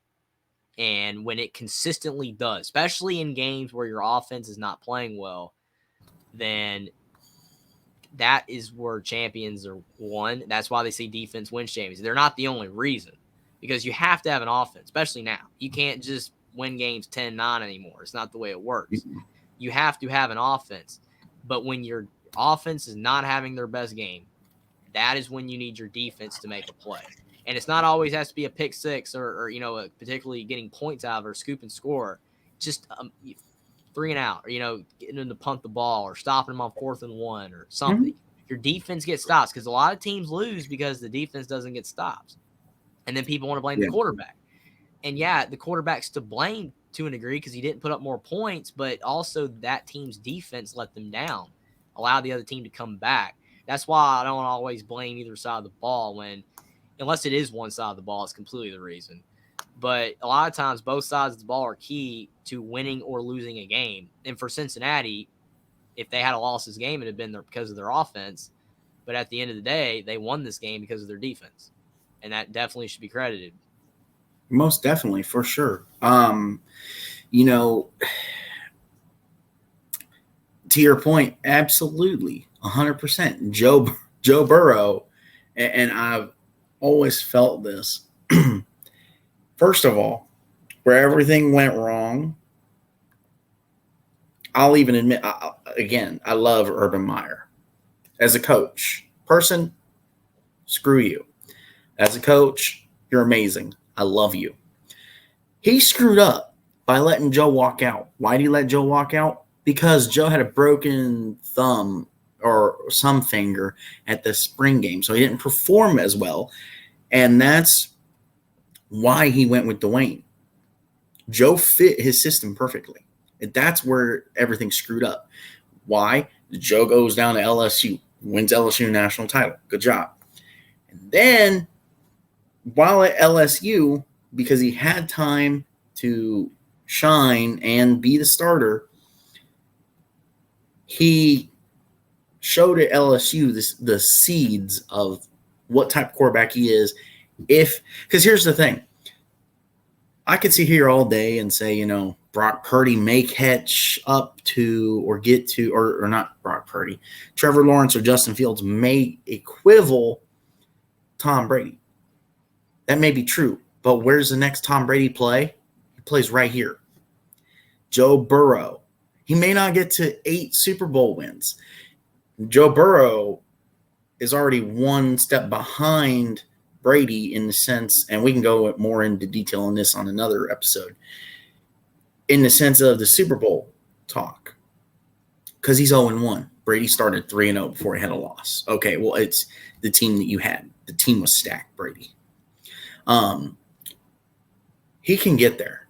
S2: And when it consistently does, especially in games where your offense is not playing well, then that is where champions are won. That's why they say defense wins champions. They're not the only reason, because you have to have an offense, especially now. You can't just win games 10-9 anymore. It's not the way it works. You have to have an offense. But when your offense is not having their best game, that is when you need your defense to make a play. And it's not always has to be a pick six or particularly getting points out of or scoop and score. Just 3 and out, or, getting them to punt the ball or stopping them on 4th and 1 or something. Mm-hmm. Your defense gets stops, because a lot of teams lose because the defense doesn't get stops. And then people want to blame the quarterback. And the quarterback's to blame to a degree because he didn't put up more points, but also that team's defense let them down, allowed the other team to come back. That's why I don't always blame either side of the ball unless it is one side of the ball, it's completely the reason. But a lot of times both sides of the ball are key to winning or losing a game. And for Cincinnati, if they had lost this game, it would have been because of their offense. But at the end of the day, they won this game because of their defense. And that definitely should be credited.
S1: Most definitely, for sure. To your point, absolutely, 100%. Joe Burrow, and I've always felt this. First of all, where everything went wrong, I'll even admit, I love Urban Meyer. As a coach, person, screw you. As a coach, you're amazing. I love you. He screwed up by letting Joe walk out. Why did he let Joe walk out? Because Joe had a broken thumb or some finger at the spring game, so he didn't perform as well. And that's why he went with Dwayne. Joe fit his system perfectly. And that's where everything screwed up. Why? Joe goes down to LSU, wins LSU national title. Good job. And then, while at LSU, because he had time to shine and be the starter, he showed at LSU the seeds of what type of quarterback he is. Because here's the thing. I could sit here all day and say, Brock Purdy may catch up to or get to, or not Brock Purdy, Trevor Lawrence or Justin Fields may equivalent Tom Brady. That may be true, but where's the next Tom Brady play? He plays right here. Joe Burrow. He may not get to 8 Super Bowl wins. Joe Burrow is already one step behind Brady in the sense, and we can go more into detail on this on another episode, in the sense of the Super Bowl talk, because he's 0-1. Brady started 3-0 before he had a loss. Okay, well, it's the team that you had. The team was stacked, Brady. He can get there.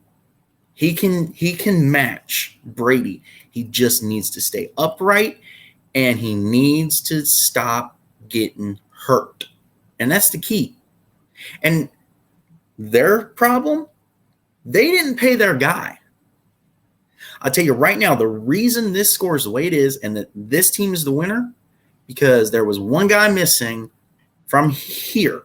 S1: He can match Brady. He just needs to stay upright, and he needs to stop getting hurt. And that's the key. And their problem, they didn't pay their guy. I'll tell you right now, the reason this score is the way it is and that this team is the winner, because there was one guy missing from here.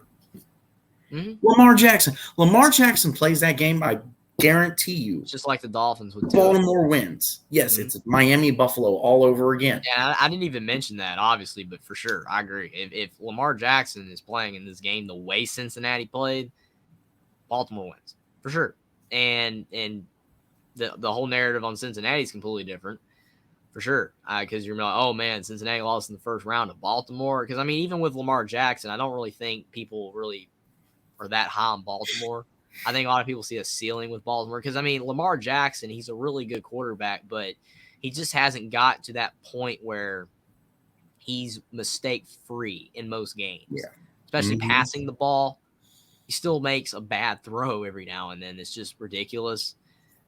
S1: Mm-hmm. Lamar Jackson. Lamar Jackson plays that game, I guarantee you.
S2: It's just like the Dolphins would do.
S1: Baltimore wins. Yes, It's Miami, Buffalo all over again.
S2: Yeah, I didn't even mention that, obviously, but for sure, I agree. If Lamar Jackson is playing in this game the way Cincinnati played, Baltimore wins. For sure. And the whole narrative on Cincinnati is completely different. For sure. Because you're like, oh, man, Cincinnati lost in the first round of Baltimore. Because, I mean, even with Lamar Jackson, I don't really think people really are that high on Baltimore. I think a lot of people see a ceiling with Baltimore because, I mean, Lamar Jackson, he's a really good quarterback, but he just hasn't got to that point where he's mistake-free in most games, especially passing the ball. He still makes a bad throw every now and then. It's just ridiculous.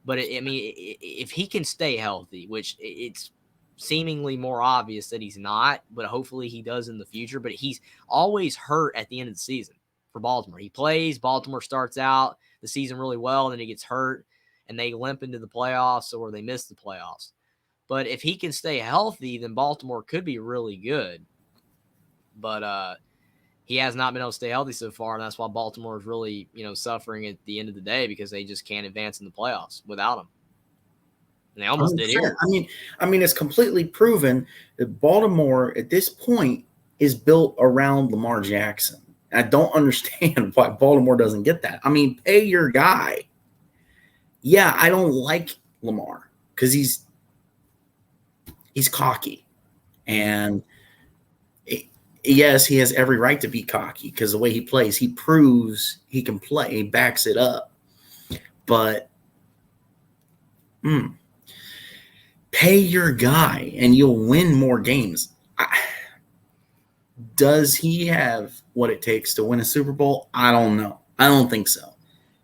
S2: But, if he can stay healthy, which it's seemingly more obvious that he's not, but hopefully he does in the future. But he's always hurt at the end of the season for Baltimore. He plays, Baltimore starts out the season really well, and then he gets hurt, and they limp into the playoffs or they miss the playoffs. But if he can stay healthy, then Baltimore could be really good. But he has not been able to stay healthy so far, and that's why Baltimore is really, suffering at the end of the day because they just can't advance in the playoffs without him. And they almost did here.
S1: I mean, it's completely proven that Baltimore at this point is built around Lamar Jackson. I don't understand why Baltimore doesn't get that. I mean, pay your guy. Yeah, I don't like Lamar because he's cocky. And yes, he has every right to be cocky because the way he plays, he proves he can play. He backs it up. But pay your guy and you'll win more games. Does he have what it takes to win a Super Bowl? I don't know. I don't think so.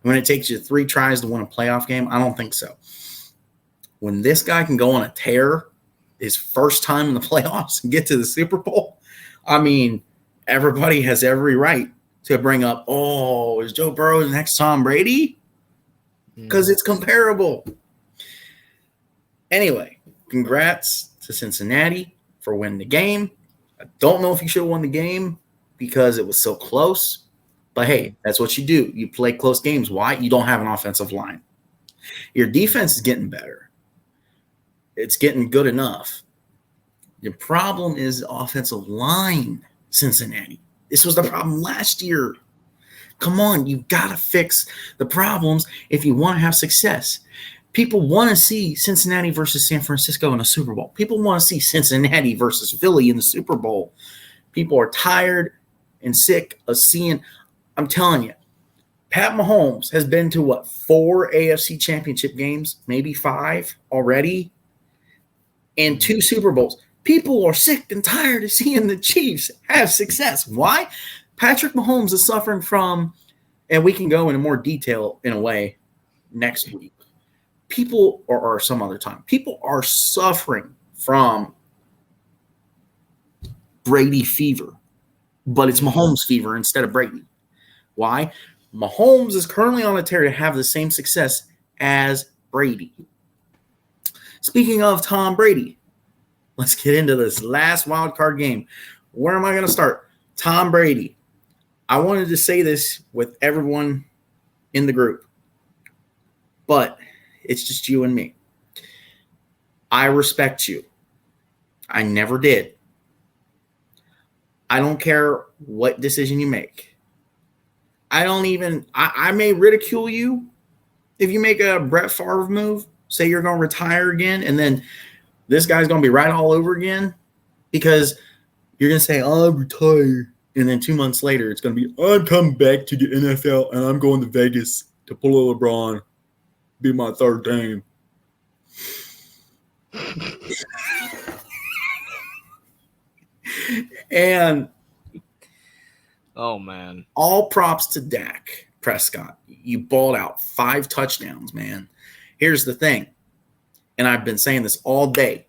S1: When it takes you 3 tries to win a playoff game, I don't think so. When this guy can go on a tear his first time in the playoffs and get to the Super Bowl, I mean, everybody has every right to bring up, is Joe Burrow the next Tom Brady? Because it's comparable. Anyway, congrats to Cincinnati for winning the game. I don't know if you should have won the game because it was so close. But, hey, that's what you do. You play close games. Why? You don't have an offensive line. Your defense is getting better. It's getting good enough. Your problem is the offensive line, Cincinnati. This was the problem last year. Come on, you've got to fix the problems if you want to have success. People want to see Cincinnati versus San Francisco in a Super Bowl. People want to see Cincinnati versus Philly in the Super Bowl. People are tired and sick of seeing. I'm telling you, Pat Mahomes has been to 4 AFC championship games, maybe 5 already, and 2 Super Bowls. People are sick and tired of seeing the Chiefs have success. Why? Patrick Mahomes is suffering from, and we can go into more detail in a way next week. People, or some other time, people are suffering from Brady fever, but it's Mahomes fever instead of Brady. Why? Mahomes is currently on a tear to have the same success as Brady. Speaking of Tom Brady, let's get into this last wild card game. Where am I going to start? Tom Brady. I wanted to say this with everyone in the group, but It's just you and me. I respect you. I never did. I don't care what decision you make. I may ridicule you if you make a Brett Favre move, say you're going to retire again, and then this guy's going to be right all over again because you're going to say, I'll retire. And then 2 months later, it's going to be, I'm coming back to the NFL and I'm going to Vegas to pull a LeBron, be my third team. And
S2: oh, man.
S1: All props to Dak Prescott. You balled out 5 touchdowns, man. Here's the thing, and I've been saying this all day.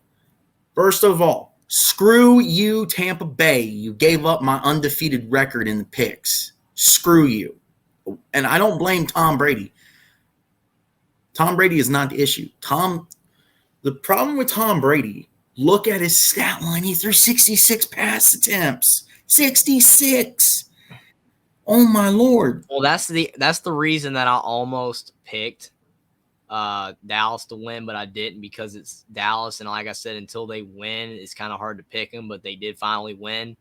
S1: First of all, screw you, Tampa Bay. You gave up my undefeated record in the picks. Screw you. And I don't blame Tom Brady. Tom Brady is not the issue. The problem with Tom Brady, look at his stat line. He threw 66 pass attempts. 66. Oh my Lord.
S2: Well, that's the reason that I almost picked Dallas to win, but I didn't because it's Dallas. And like I said, until they win, it's kind of hard to pick them, but they did finally win.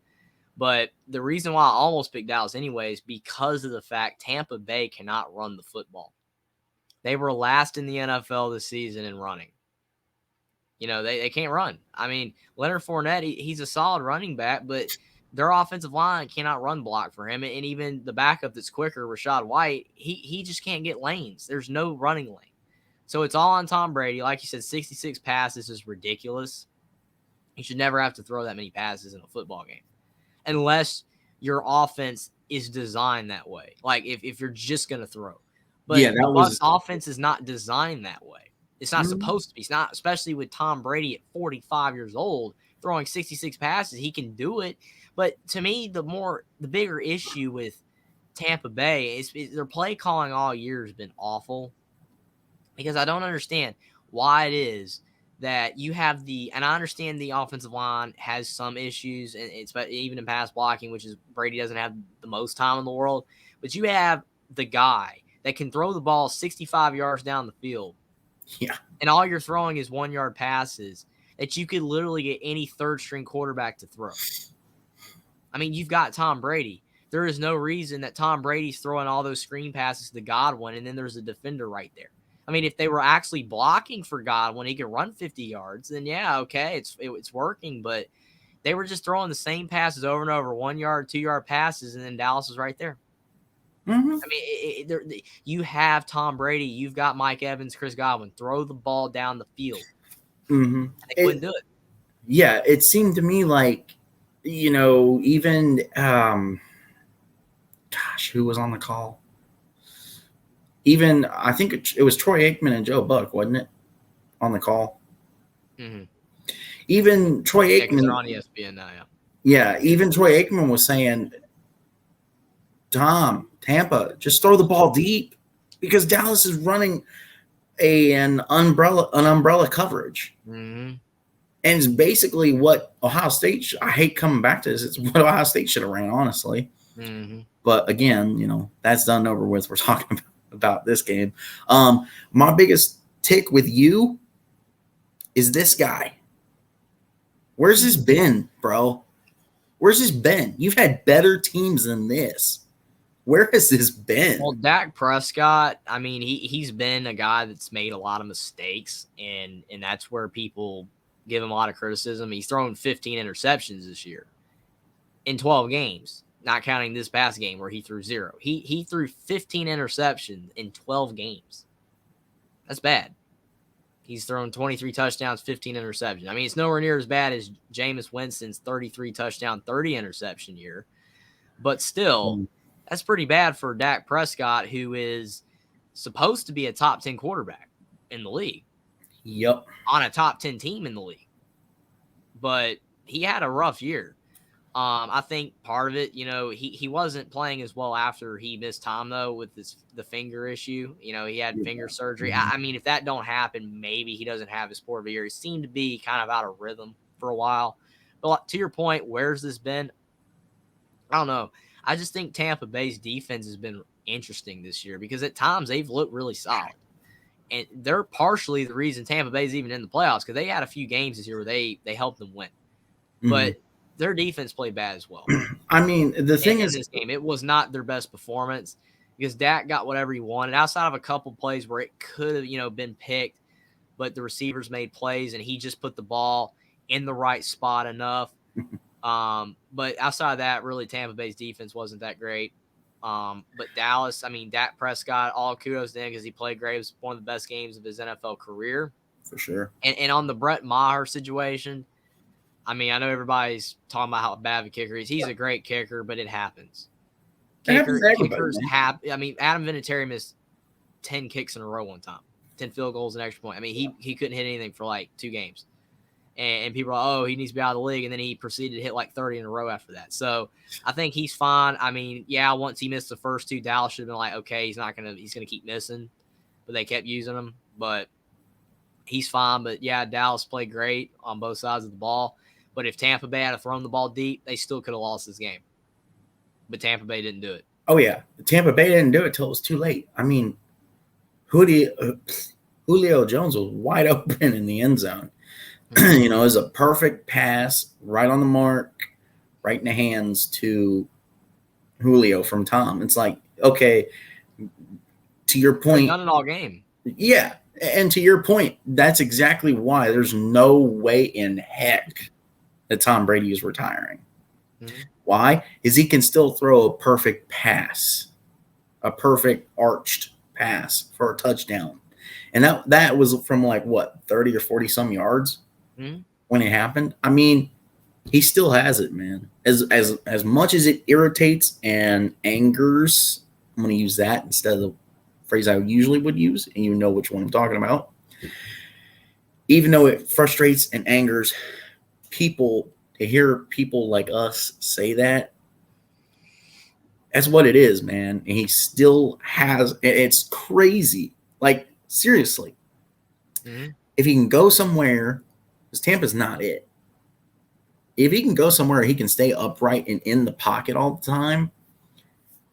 S2: But the reason why I almost picked Dallas anyway is because of the fact Tampa Bay cannot run the football. They were last in the NFL this season in running. You know, they can't run. I mean, Leonard Fournette, he's a solid running back, but their offensive line cannot run block for him. And even the backup that's quicker, Rachaad White, he just can't get lanes. There's no running lane. So it's all on Tom Brady. Like you said, 66 passes is ridiculous. You should never have to throw that many passes in a football game unless your offense is designed that way. Like if you're just going to throw. But
S1: yeah,
S2: the Bucs offense is not designed that way. It's not supposed to be. It's not, especially with Tom Brady at 45 years old, throwing 66 passes. He can do it. But to me, the bigger issue with Tampa Bay is their play calling all year has been awful. Because I don't understand why it is that you have and I understand the offensive line has some issues, and it's even in pass blocking, which is Brady doesn't have the most time in the world. But you have the guy that can throw the ball 65 yards down the field.
S1: Yeah.
S2: And all you're throwing is 1-yard passes that you could literally get any third-string quarterback to throw. I mean, you've got Tom Brady. There is no reason that Tom Brady's throwing all those screen passes to Godwin, and then there's a defender right there. I mean, if they were actually blocking for Godwin, he could run 50 yards, then yeah, okay, it's working. But they were just throwing the same passes over and over, 1-yard, 2-yard passes, and then Dallas was right there.
S1: Mm-hmm.
S2: I mean, you have Tom Brady, you've got Mike Evans, Chris Godwin. Throw the ball down the field.
S1: Mm-hmm.
S2: They couldn't do it.
S1: Yeah, it seemed to me like, even who was on the call? Even I think it was Troy Aikman and Joe Buck, wasn't it, on the call?
S2: Mm-hmm.
S1: Even Troy Aikman.
S2: They're on ESPN now, yeah.
S1: Yeah, even Troy Aikman was saying, Tampa, just throw the ball deep because Dallas is running an umbrella coverage.
S2: Mm-hmm.
S1: And it's basically what Ohio State I hate coming back to this. It's what Ohio State should have ran, honestly.
S2: Mm-hmm.
S1: But again, that's done over with. We're talking about this game. My biggest tick with you is this guy. Where's this been, bro? Where's this been? You've had better teams than this. Where has this been?
S2: Well, Dak Prescott, I mean, he's been a guy that's made a lot of mistakes, and that's where people give him a lot of criticism. He's thrown 15 interceptions this year in 12 games, not counting this past game where he threw 0. He threw 15 interceptions in 12 games. That's bad. He's thrown 23 touchdowns, 15 interceptions. I mean, it's nowhere near as bad as Jameis Winston's 33 touchdown, 30 interception year. But still, that's pretty bad for Dak Prescott, who is supposed to be a top 10 quarterback in the league.
S1: Yep.
S2: On a top 10 team in the league. But he had a rough year. I think part of it, he wasn't playing as well after he missed time, though, with the finger issue. He had finger surgery. I mean, if that don't happen, maybe he doesn't have his sport of the year. He seemed to be kind of out of rhythm for a while. But to your point, where's this been? I don't know. I just think Tampa Bay's defense has been interesting this year because at times they've looked really solid. And they're partially the reason Tampa Bay's even in the playoffs, because they had a few games this year where they helped them win. But their defense played bad as well.
S1: I mean, the thing
S2: in
S1: is,
S2: this game, it was not their best performance, because Dak got whatever he wanted outside of a couple plays where it could have, been picked, but the receivers made plays and he just put the ball in the right spot enough. But outside of that, really Tampa Bay's defense wasn't that great. But Dallas, I mean, Dak Prescott, all kudos to him because he played great. It was one of the best games of his NFL career.
S1: For sure.
S2: And on the Brett Maher situation, I mean, I know everybody's talking about how bad of a kicker he is. He's a great kicker, but it happens. Kickers I mean, Adam Vinatieri missed 10 kicks in a row one time, 10 field goals and extra point. I mean, he couldn't hit anything for like 2 games. And people are like, oh, he needs to be out of the league. And then he proceeded to hit like 30 in a row after that. So I think he's fine. I mean, yeah, once he missed the first 2, Dallas should have been like, okay, he's going to keep missing. But they kept using him. But he's fine. But yeah, Dallas played great on both sides of the ball. But if Tampa Bay had thrown the ball deep, they still could have lost this game. But Tampa Bay didn't do it.
S1: Oh, yeah. Tampa Bay didn't do it till it was too late. I mean, Julio Jones was wide open in the end zone. It was a perfect pass, right on the mark, right in the hands to Julio from Tom. It's like, okay, to your point.
S2: They've done it all game.
S1: Yeah. And to your point, that's exactly why there's no way in heck that Tom Brady is retiring. Mm-hmm. Why? Is he can still throw a perfect pass, a perfect arched pass for a touchdown. And that was from like, what, 30 or 40 some yards when it happened? I mean, he still has it, man. As much as it irritates and angers, I'm going to use that instead of the phrase I usually would use, and you know which one I'm talking about. Even though it frustrates and angers people, to hear people like us say that, that's what it is, man. And he still has, it's crazy. Like, seriously. Mm-hmm. If he can go somewhere, because Tampa's not it. If he can go somewhere he can stay upright and in the pocket all the time,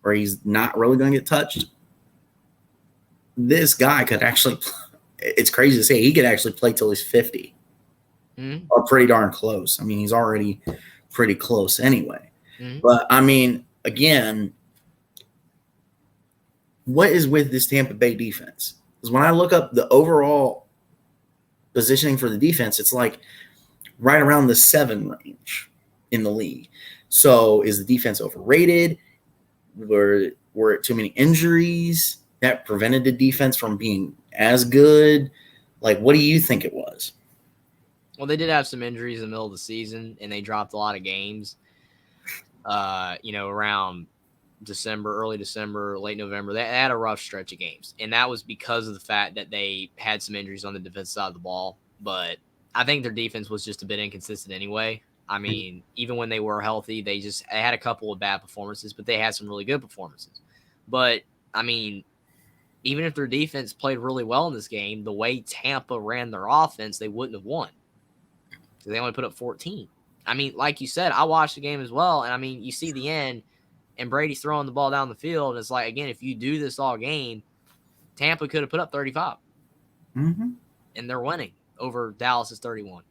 S1: or he's not really going to get touched, this guy could actually, it's crazy to say, he could actually play till he's 50. Or pretty darn close. I mean, he's already pretty close anyway. But, I mean, again, what is with this Tampa Bay defense? Because when I look up the overall positioning for the defense, it's like right around the 7 range in the league. So is the defense overrated? Were it too many injuries that prevented the defense from being as good? Like, what do you think it was?
S2: Well, they did have some injuries in the middle of the season, and they dropped a lot of games, around December, early December, late November. They had a rough stretch of games, and that was because of the fact that they had some injuries on the defensive side of the ball. But I think their defense was just a bit inconsistent anyway. I mean, even when they were healthy, they had a couple of bad performances, but they had some really good performances. But, I mean, even if their defense played really well in this game, the way Tampa ran their offense, they wouldn't have won. Because they only put up 14. I mean, like you said, I watched the game as well, and, I mean, you see the end, and Brady's throwing the ball down the field, and it's like, again, if you do this all game, Tampa could have put up 35. And they're winning over Dallas's 31.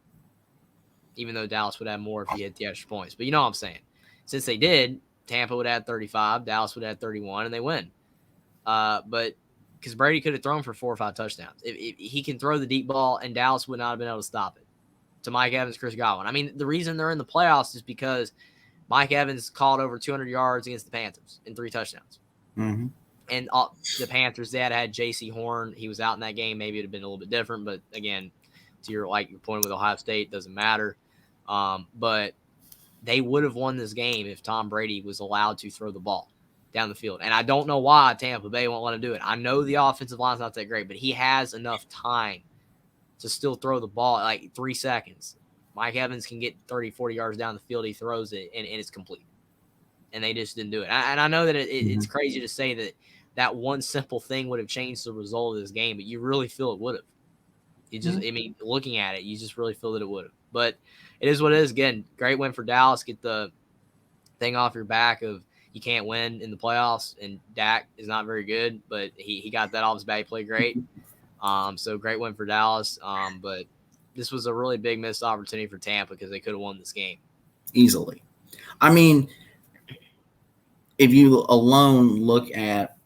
S2: Even though Dallas would have more if he hit the extra points. But you know what I'm saying. Since they did, Tampa would have 35, Dallas would have 31, and they win. But because Brady could have thrown for 4 or 5 touchdowns. If he can throw the deep ball, and Dallas would not have been able to stop it. To Mike Evans, Chris Godwin. I mean, the reason they're in the playoffs is because Mike Evans caught over 200 yards against the Panthers and 3 touchdowns. And the Panthers, they had J.C. Horn. He was out in that game. Maybe it would have been a little bit different. But, again, to your point with Ohio State, doesn't matter. But they would have won this game if Tom Brady was allowed to throw the ball down the field. And I don't know why Tampa Bay won't let him do it. I know the offensive line's not that great, but he has enough time to still throw the ball at like 3 seconds. Mike Evans can get 30, 40 yards down the field. He throws it, and it's complete. And they just didn't do it. And I know that it's crazy to say that one simple thing would have changed the result of this game, but you really feel it would have. You just, I mean, looking at it, you just really feel that it would have. But it is what it is. Again, great win for Dallas. Get the thing off your back of you can't win in the playoffs, and Dak is not very good, but he got that off his back. He played great. So great win for Dallas. But this was a really big missed opportunity for Tampa because they could have won this game
S1: easily. I mean, if you alone look at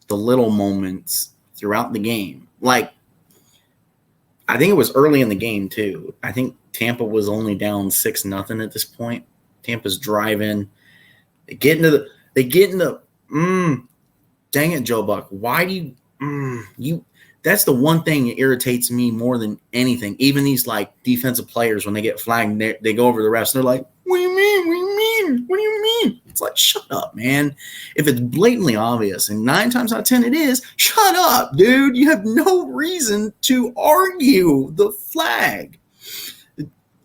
S1: the little moments throughout the game, like I think it was early in the game too. I think Tampa was only down 6-0 at this point. Tampa's driving. They get into the dang it, Joe Buck. Why do you that's the one thing that irritates me more than anything. Even these like defensive players, when they get flagged, they go over the refs and they're like, what do you mean? What do you mean? What do you mean? It's like, shut up, man. If it's blatantly obvious, and 9 times out of 10 it is, shut up, dude. You have no reason to argue the flag.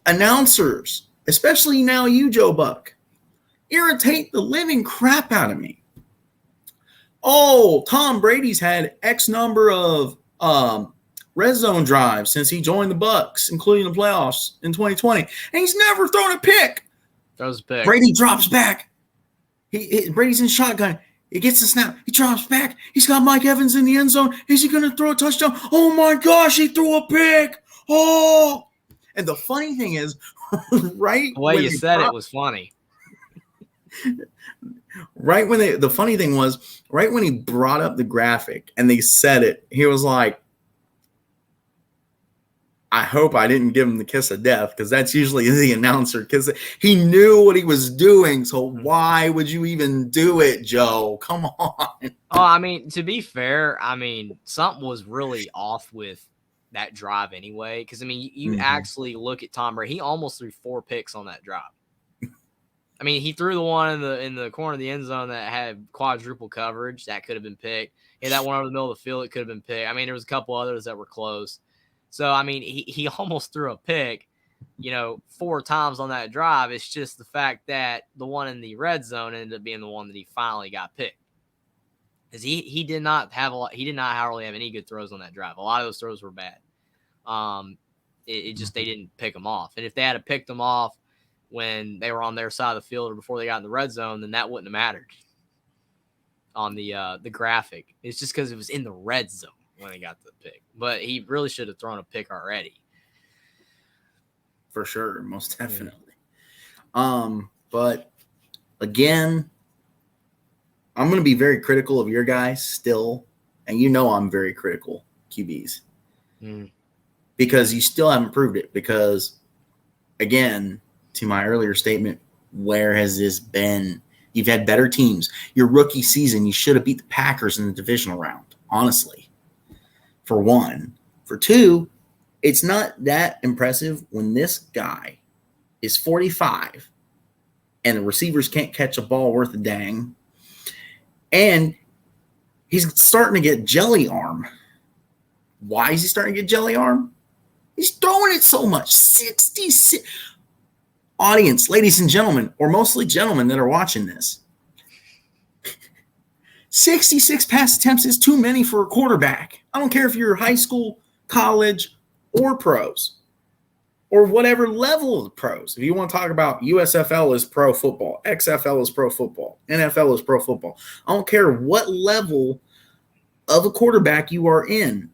S1: Announcers, especially now you, Joe Buck, irritate the living crap out of me. Oh, Tom Brady's had X number of red zone drives since he joined the Bucs, including the playoffs in 2020, and he's never thrown a pick.
S2: Throws a pick.
S1: Brady drops back. Brady's in shotgun. He gets the snap. He drops back. He's got Mike Evans in the end zone. Is he going to throw a touchdown? Oh, my gosh, he threw a pick. Oh. And the funny thing is, right
S2: the way you said it was funny.
S1: Right when the funny thing was, right when he brought up the graphic and they said it, he was like, I hope I didn't give him the kiss of death, because that's usually the announcer, because he knew what he was doing. So why would you even do it, Joe? Come on.
S2: Oh, I mean, to be fair, I mean, something was really off with that drive anyway. Because, I mean, you actually look at Tom Brady. He almost threw 4 picks on that drive. I mean, he threw the one in the corner of the end zone that had quadruple coverage. That could have been picked. He had that one over the middle of the field. It could have been picked. I mean, there was a couple others that were close. So, I mean, he almost threw a pick, 4 times on that drive. It's just the fact that the one in the red zone ended up being the one that he finally got picked. Because he did not hardly have any good throws on that drive. A lot of those throws were bad. It just, they didn't pick them off. And if they had picked them off when they were on their side of the field or before they got in the red zone, then that wouldn't have mattered on the graphic. It's just because it was in the red zone when they got the pick. But he really should have thrown a pick already.
S1: For sure, most definitely. But again, I'm going to be very critical of your guys still, and I'm very critical, QBs. Because you still haven't proved it. Because, again, to my earlier statement, where has this been? You've had better teams. Your rookie season, you should have beat the Packers in the divisional round, honestly, for one. For two, it's not that impressive when this guy is 45 and the receivers can't catch a ball worth a dang, and he's starting to get jelly arm. Why is he starting to get jelly arm? He's throwing it so much. 66. Audience, ladies and gentlemen, or mostly gentlemen that are watching this, 66 pass attempts is too many for a quarterback. I don't care if you're high school, college, or pros, or whatever level of the pros. If you want to talk about USFL is pro football, XFL is pro football, NFL is pro football. I don't care what level of a quarterback you are in.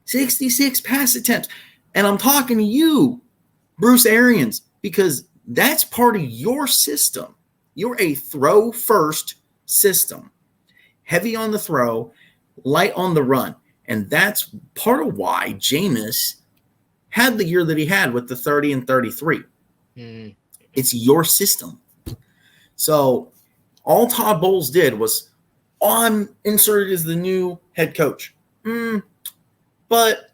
S1: 66 pass attempts. And I'm talking to you, Bruce Arians, because that's part of your system. You're a throw-first system. Heavy on the throw, light on the run. And that's part of why Jameis had the year that he had with the 30 and 33. It's your system. So all Todd Bowles did was, I'm inserted as the new head coach. But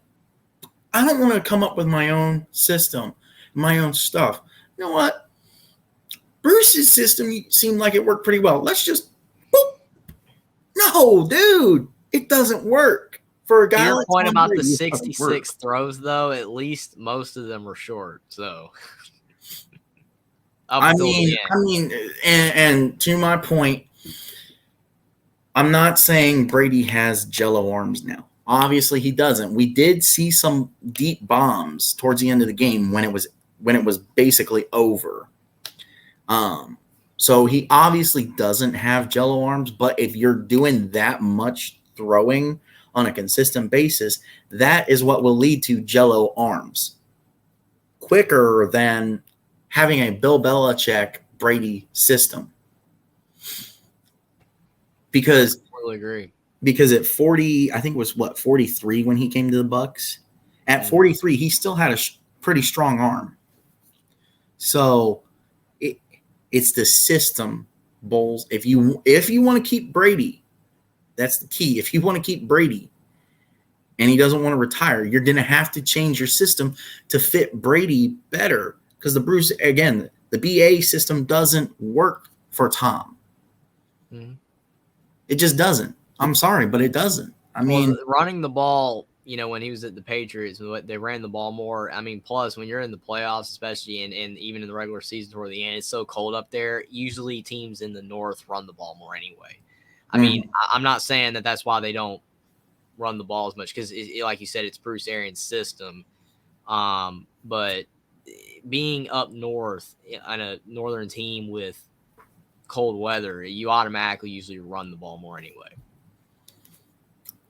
S1: I don't want to come up with my own system, my own stuff. You know what? Bruce's system seemed like it worked pretty well. Let's just boop. No, dude, it doesn't work for a guy.
S2: Your
S1: like
S2: point
S1: Tom
S2: about
S1: Brady,
S2: the 66 throws, though, at least most of them were short. So,
S1: I mean, and to my point, I'm not saying Brady has jello arms now. Obviously, he doesn't. We did see some deep bombs towards the end of the game when it was basically over. So he obviously doesn't have jello arms. But if you're doing that much throwing on a consistent basis, that is what will lead to Jello arms quicker than having a Bill Belichick Brady system. Because
S2: I totally agree.
S1: Because at 40, I think it was 43 when he came to the Bucks. At 43, he still had a pretty strong arm. So it's the system, Bulls. If you want to keep Brady, that's the key. If you want to keep Brady and he doesn't want to retire, you're going to have to change your system to fit Brady better. Because the BA system doesn't work for Tom.
S2: Mm-hmm.
S1: It just doesn't. I'm sorry, but it doesn't. I mean,
S2: running the ball, when he was at the Patriots, they ran the ball more. I mean, plus when you're in the playoffs, especially and even in the regular season toward the end, it's so cold up there. Usually teams in the North run the ball more anyway. I mean, I'm not saying that that's why they don't run the ball as much because, like you said, it's Bruce Arians' system. But being up north on a northern team with cold weather, you automatically usually run the ball more anyway.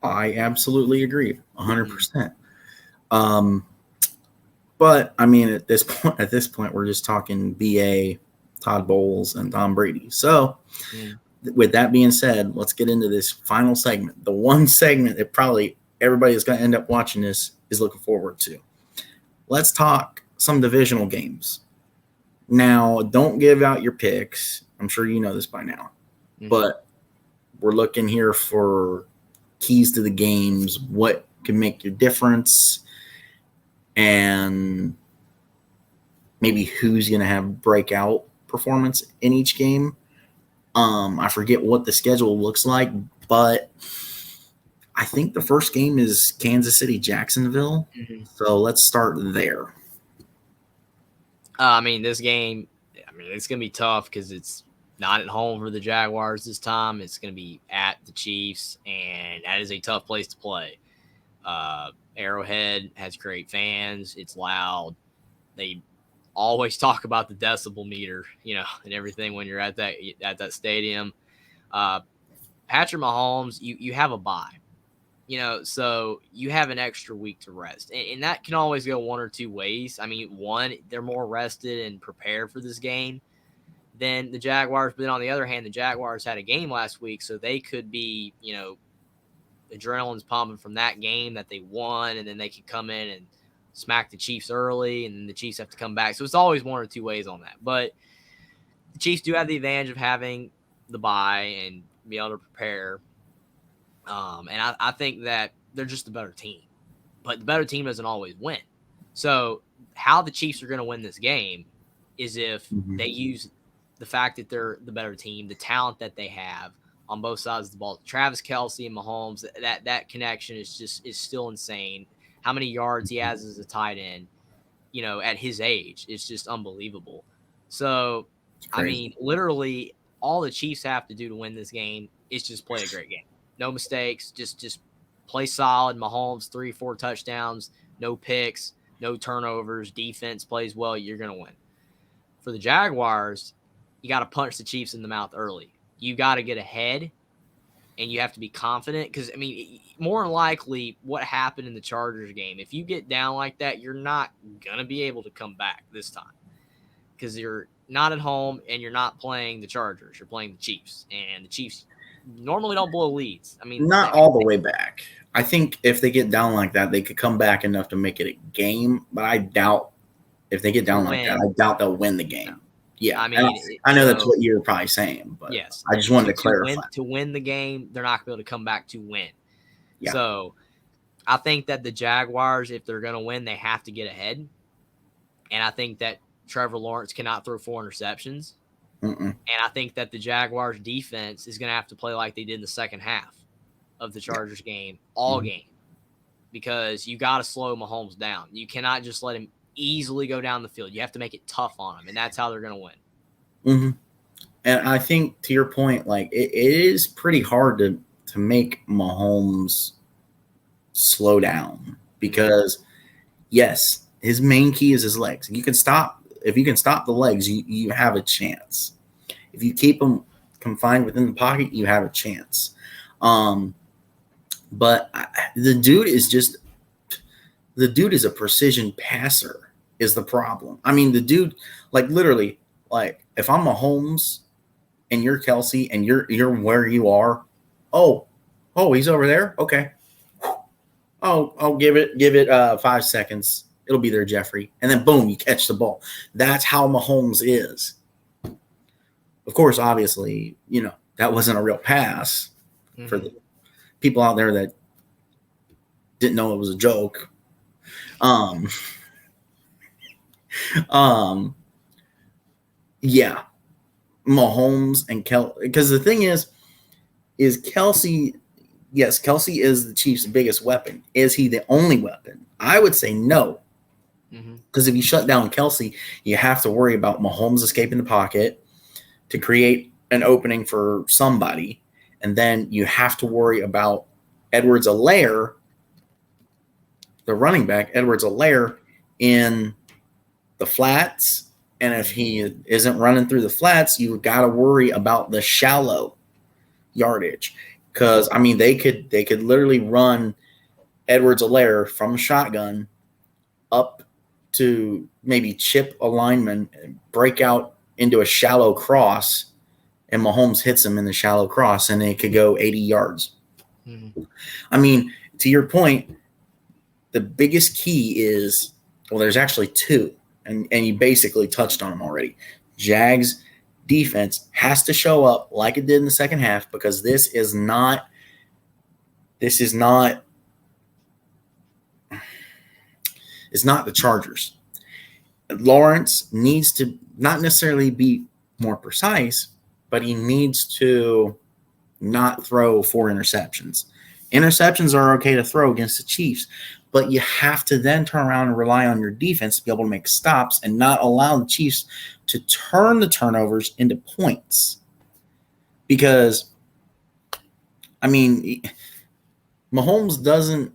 S1: I absolutely agree, 100%. But I mean, at this point, we're just talking BA, Todd Bowles, and Tom Brady. So, with that being said, let's get into this final segment. The one segment that probably everybody that's going to end up watching this is looking forward to. Let's talk some divisional games. Now, don't give out your picks. I'm sure you know this by now, but we're looking here for keys to the games, what can make your difference, and maybe who's going to have breakout performance in each game. I forget what the schedule looks like, but I think the first game is Kansas City, Jacksonville. So let's start there.
S2: This game, it's going to be tough because it's not at home for the Jaguars this time. It's going to be at the Chiefs, and that is a tough place to play. Arrowhead has great fans. It's loud. They always talk about the decibel meter, and everything when you're at that stadium. Patrick Mahomes, you have a bye, so you have an extra week to rest, and that can always go one or two ways. I mean, one, they're more rested and prepared for this game than the Jaguars. But then on the other hand, the Jaguars had a game last week, so they could be, adrenaline's pumping from that game that they won, and then they could come in and smack the Chiefs early, and then the Chiefs have to come back. So it's always one or two ways on that. But the Chiefs do have the advantage of having the bye and be able to prepare. And I think that they're just a better team. But the better team doesn't always win. So how the Chiefs are going to win this game is if they use the fact that they're the better team, the talent that they have on both sides of the ball. Travis Kelce and Mahomes, that connection is still insane. How many yards he has as a tight end, at his age, it's just unbelievable. So, I mean, literally all the Chiefs have to do to win this game is just play a great game. No mistakes, just play solid. Mahomes, 3-4 touchdowns, no picks, no turnovers, defense plays well, you're going to win. For the Jaguars, you got to punch the Chiefs in the mouth early. You got to get ahead, and you have to be confident because, more than likely what happened in the Chargers game, if you get down like that, you're not going to be able to come back this time because you're not at home and you're not playing the Chargers. You're playing the Chiefs, and the Chiefs normally don't blow leads.
S1: Not all the way back. I think if they get down like that, they could come back enough to make it a game, but I doubt if they get down like that, I doubt they'll win the game. Yeah, I know that's what you're probably saying, but yes, I just wanted to clarify.
S2: To win the game, they're not going to be able to come back to win. Yeah. So I think that the Jaguars, if they're going to win, they have to get ahead. And I think that Trevor Lawrence cannot throw 4 interceptions. And I think that the Jaguars defense is going to have to play like they did in the second half of the Chargers game, all game, because you got to slow Mahomes down. You cannot just let him easily go down the field. You have to make it tough on him, and that's how they're going to win.
S1: And I think to your point, like it is pretty hard to make Mahomes slow down because yes, his main key is his legs. If you can stop the legs, you have a chance. If you keep him confined within the pocket, you have a chance. But the dude is a precision passer is the problem. I mean, the dude, like literally, like if I'm Mahomes and you're Kelsey and you're where you are, oh, he's over there. Okay. Oh, give it 5 seconds. It'll be there, Jeffrey. And then boom, you catch the ball. That's how Mahomes is. Of course, obviously, that wasn't a real pass for the people out there that didn't know it was a joke. Yeah, Mahomes and Kelsey. Because the thing is Kelsey. Yes, Kelsey is the Chiefs' biggest weapon. Is he the only weapon? I would say no. Because if you shut down Kelsey, you have to worry about Mahomes escaping the pocket to create an opening for somebody. And then you have to worry about Edwards-Helaire, the running back, Edwards-Helaire, in the flats. And if he isn't running through the flats, you've got to worry about the shallow yardage. Because, I mean, they could literally run Edwards-Helaire from a shotgun up to maybe chip a lineman and break out into a shallow cross, and Mahomes hits him in the shallow cross, and it could go 80 yards. I mean, to your point, the biggest key is, well, there's actually two, and you basically touched on them already. Jags defense has to show up like it did in the second half, because this is not it's not the Chargers. Lawrence needs to not necessarily be more precise, but he needs to not throw 4 interceptions. Interceptions are okay to throw against the Chiefs, but you have to then turn around and rely on your defense to be able to make stops and not allow the Chiefs to turn the turnovers into points. Because, I mean, Mahomes doesn't,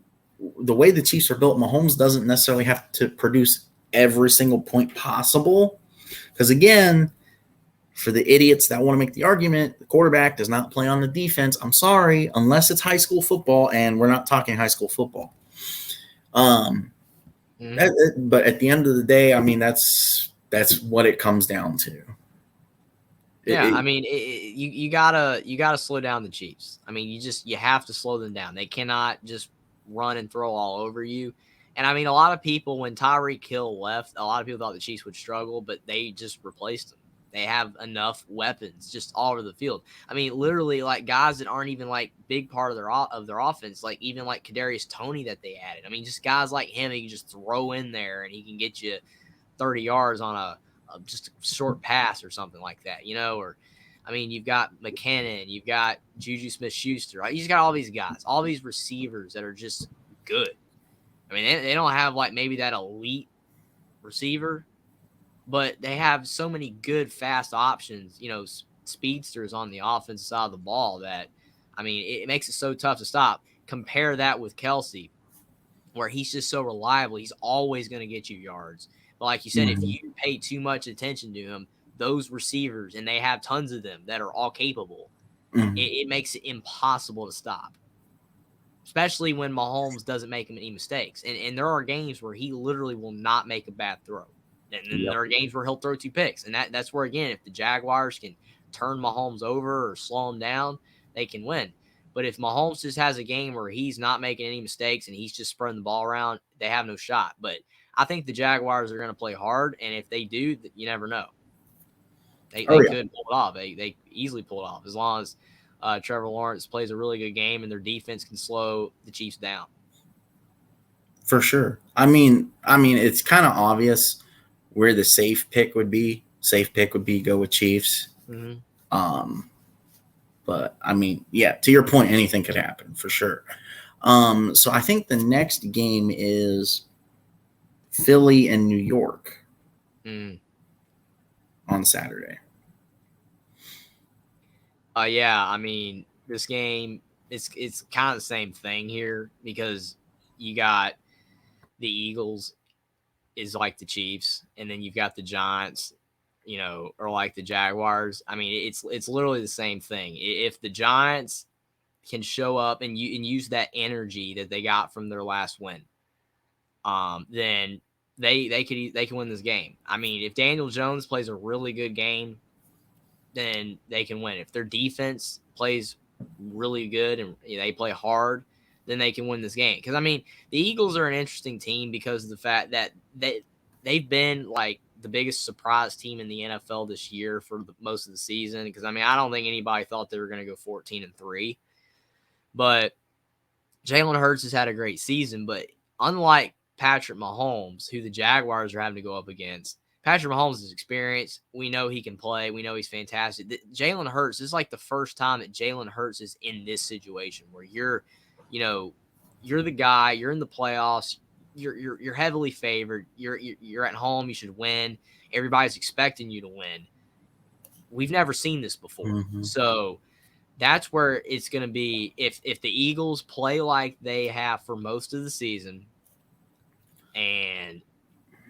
S1: the way the Chiefs are built, Mahomes doesn't necessarily have to produce every single point possible. Because again, for the idiots that want to make the argument, the quarterback does not play on the defense. I'm sorry, unless it's high school football, and we're not talking high school football. But at the end of the day, I mean, that's what it comes down to.
S2: I mean, you gotta slow down the Chiefs. I mean, you have to slow them down. They cannot just run and throw all over you. And I mean, a lot of people, when Tyreek Hill left, a lot of people thought the Chiefs would struggle, but they just replaced him. They have enough weapons just all over the field. I mean, literally, like guys that aren't even like big part of their offense, like even like Kadarius Toney that they added. I mean, just guys like him, he can just throw in there and he can get you 30 yards on a just a short pass or something like that, Or, I mean, you've got McKinnon, you've got Juju Smith-Schuster, right? You just got all these guys, all these receivers that are just good. I mean, they don't have like maybe that elite receiver, but they have so many good, fast options, speedsters on the offensive side of the ball that, I mean, it makes it so tough to stop. Compare that with Kelsey, where he's just so reliable. He's always going to get you yards. But like you said, if you pay too much attention to him, those receivers, and they have tons of them that are all capable, it makes it impossible to stop. Especially when Mahomes doesn't make any mistakes. And there are games where he literally will not make a bad throw. And then there are games where he'll throw 2 picks. And that's where, again, if the Jaguars can turn Mahomes over or slow him down, they can win. But if Mahomes just has a game where he's not making any mistakes and he's just spreading the ball around, they have no shot. But I think the Jaguars are going to play hard. And if they do, you never know. They could pull it off. They easily pull it off as long as Trevor Lawrence plays a really good game and their defense can slow the Chiefs down.
S1: For sure. I mean, it's kind of obvious where the safe pick would be. Safe pick would be go with Chiefs. But I mean, yeah, to your point, anything could happen for sure. So I think the next game is Philly and New York on Saturday.
S2: Yeah, I mean, this game, it's kind of the same thing here because you got the Eagles is like the Chiefs, and then you've got the Giants, or like the Jaguars. I mean, it's literally the same thing. If the Giants can show up and use that energy that they got from their last win, then they can win this game. I mean, if Daniel Jones plays a really good game, then they can win. If their defense plays really good and they play hard, then they can win this game. Because I mean, the Eagles are an interesting team because of the fact that they've been like the biggest surprise team in the NFL this year for most of the season. Because I mean, I don't think anybody thought they were going to go 14-3, but Jalen Hurts has had a great season. But unlike Patrick Mahomes, who the Jaguars are having to go up against, Patrick Mahomes is experienced. We know he can play. We know he's fantastic. Jalen Hurts, this is like the first time that Jalen Hurts is in this situation where you're the guy. You're in the playoffs. You're heavily favored. You're at home. You should win. Everybody's expecting you to win. We've never seen this before, so that's where it's going to be. If the Eagles play like they have for most of the season, and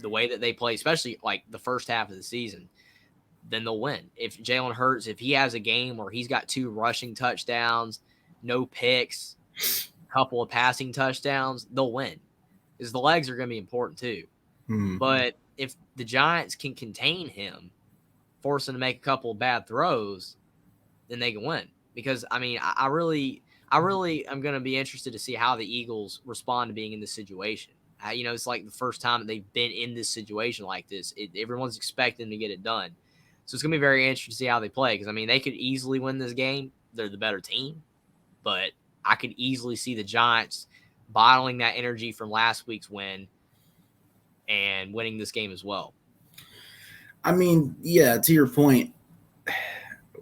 S2: the way that they play, especially like the first half of the season, then they'll win. If Jalen Hurts, if he has a game where he's got 2 rushing touchdowns, no picks, couple of passing touchdowns, they'll win. Because the legs are going to be important too. But if the Giants can contain him, force him to make a couple of bad throws, then they can win. Because I mean, I really am going to be interested to see how the Eagles respond to being in this situation. It's like the first time that they've been in this situation like this. Everyone's expecting to get it done. So it's going to be very interesting to see how they play. Because, I mean, they could easily win this game. They're the better team. But I could easily see the Giants bottling that energy from last week's win and winning this game as well.
S1: I mean, yeah, to your point,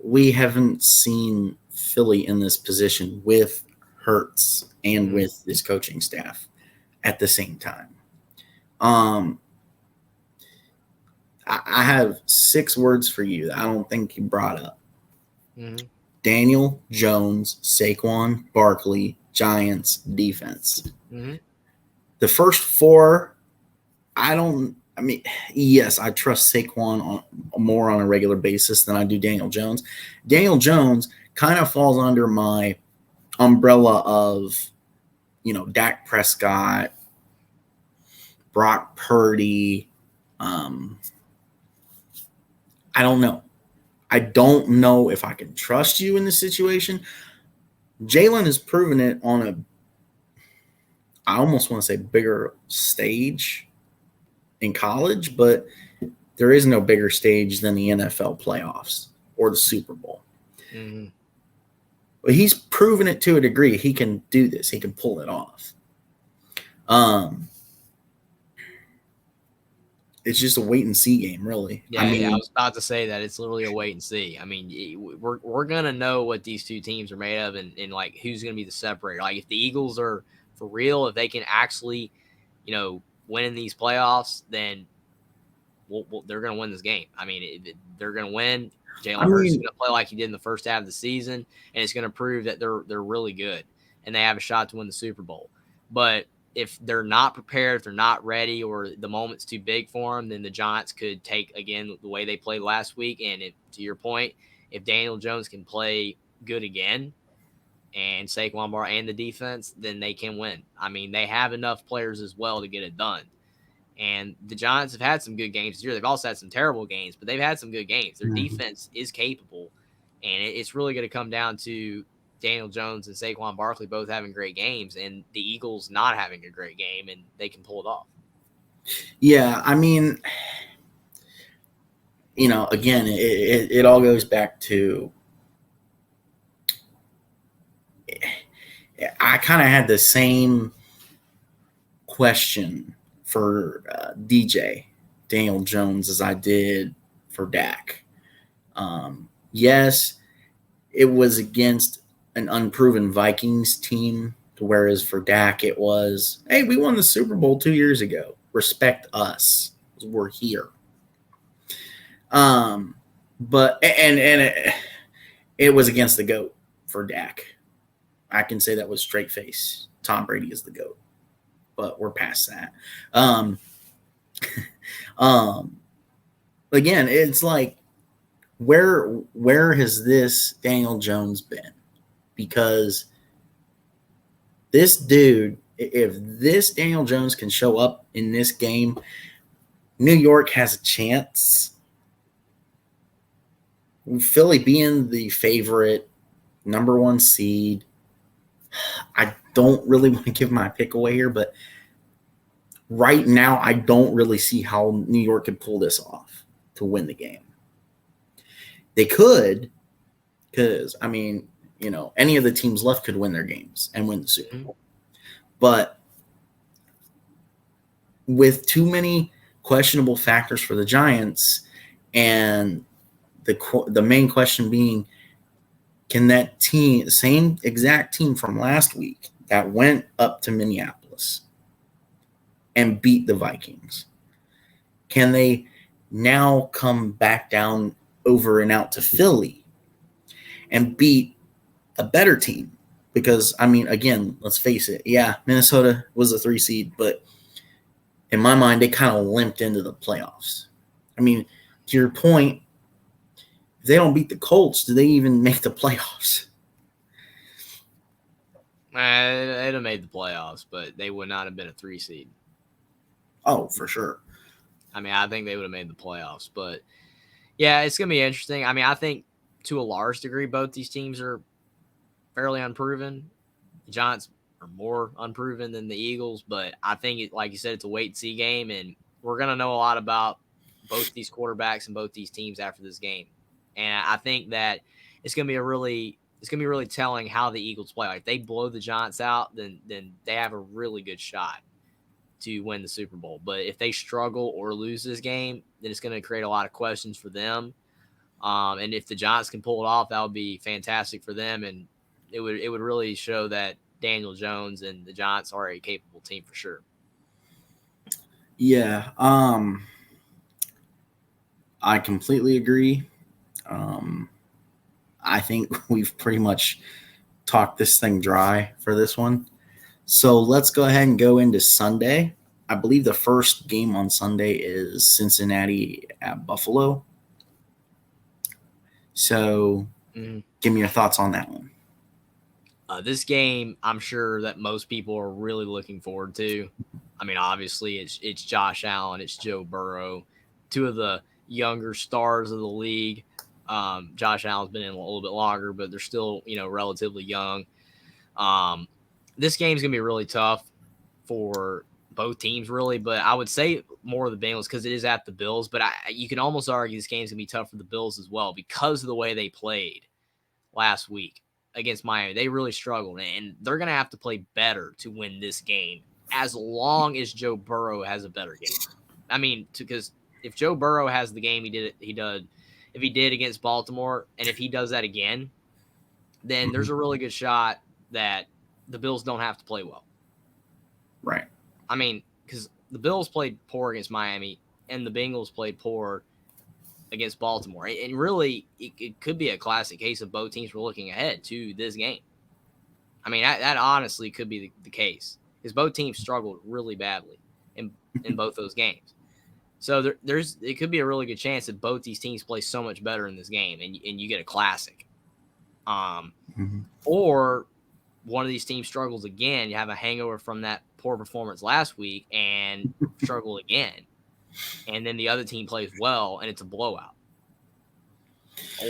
S1: we haven't seen Philly in this position with Hurts and with his coaching staff at the same time. I have 6 words for you that I don't think you brought up. Daniel Jones, Saquon Barkley, Giants defense. The first 4, yes, I trust Saquon more on a regular basis than I do Daniel Jones. Daniel Jones kind of falls under my umbrella of, Dak Prescott, Brock Purdy. I don't know. I don't know if I can trust you in this situation. Jalen has proven it on I almost want to say bigger stage in college, but there is no bigger stage than the NFL playoffs or the Super Bowl. But he's proven it to a degree. He can do this. He can pull it off. It's just a wait and see game, really.
S2: Yeah, I was about to say that it's literally a wait and see. I mean, we're gonna know what these two teams are made of, and like who's gonna be the separator. Like if the Eagles are for real, if they can actually, win in these playoffs, then they're gonna win this game. I mean, they're gonna win. Jalen Hurts is gonna play like he did in the first half of the season, and it's gonna prove that they're really good and they have a shot to win the Super Bowl. But if they're not prepared, if they're not ready, or the moment's too big for them, then the Giants could take, again, the way they played last week. And to your point, if Daniel Jones can play good again and Saquon Barkley and the defense, then they can win. I mean, they have enough players as well to get it done. And the Giants have had some good games this year. They've also had some terrible games, but they've had some good games. Their defense is capable, and it's really going to come down to Daniel Jones and Saquon Barkley both having great games and the Eagles not having a great game, and they can pull it off.
S1: Yeah, I mean, again, it all goes back to I kind of had the same question for Daniel Jones as I did for Dak. Yes, it was against an unproven Vikings team, whereas for Dak it was, hey, we won the Super Bowl 2 years ago. Respect us. We're here. But it was against the GOAT for Dak. I can say that with straight face. Tom Brady is the GOAT, but we're past that. Again, it's like, where has this Daniel Jones been? Because This dude, if this Daniel Jones can show up in this game, New York has a chance. Philly being the favorite, number one seed, I don't really want to give my pick away here, but right now I don't really see how New York could pull this off to win the game. They could, because, I mean, any of the teams left could win their games and win the Super Bowl. But with too many questionable factors for the Giants, and the main question being, can that team, same exact team from last week that went up to Minneapolis and beat the Vikings, can they now come back down over and out to Philly and beat a better team? Because, I mean, again, let's face it. Yeah, Minnesota was a 3 seed, but in my mind, they kind of limped into the playoffs. I mean, to your point, if they don't beat the Colts, do they even make the playoffs?
S2: They'd have made the playoffs, but they would not have been a 3 seed.
S1: Oh, for sure.
S2: I mean, I think they would have made the playoffs. But, yeah, it's going to be interesting. I mean, I think to a large degree, both these teams are fairly unproven. The Giants are more unproven than the Eagles, but I think, like you said, it's a wait-and-see game, and we're going to know a lot about both these quarterbacks and both these teams after this game. And I think that it's going to be really telling how the Eagles play. Like, if they blow the Giants out, then they have a really good shot to win the Super Bowl. But if they struggle or lose this game, then it's going to create a lot of questions for them. And if the Giants can pull it off, that would be fantastic for them, and it would really show that Daniel Jones and the Giants are a capable team for sure.
S1: Yeah, I completely agree. I think we've pretty much talked this thing dry for this one. So let's go ahead and go into Sunday. I believe the first game on Sunday is Cincinnati at Buffalo. So give me your thoughts on that one.
S2: This game, I'm sure that most people are really looking forward to. I mean, obviously, it's Josh Allen, it's Joe Burrow, two of the younger stars of the league. Josh Allen's been in a little bit longer, but they're still, relatively young. This game's going to be really tough for both teams, really, but I would say more of the Bengals because it is at the Bills. But you can almost argue this game's going to be tough for the Bills as well because of the way they played last week against Miami. They really struggled, and they're going to have to play better to win this game as long as Joe Burrow has a better game. I mean, because if Joe Burrow has the game if he did against Baltimore, and if he does that again, then there's a really good shot that the Bills don't have to play well.
S1: Right.
S2: I mean, because the Bills played poor against Miami, and the Bengals played poor against Baltimore. And really, it could be a classic case of both teams were looking ahead to this game. I mean, that honestly could be the case because both teams struggled really badly in both those games. So it could be a really good chance that both these teams play so much better in this game, and you get a classic. Or one of these teams struggles again. You have a hangover from that poor performance last week and struggle again. And then the other team plays well, and it's a blowout.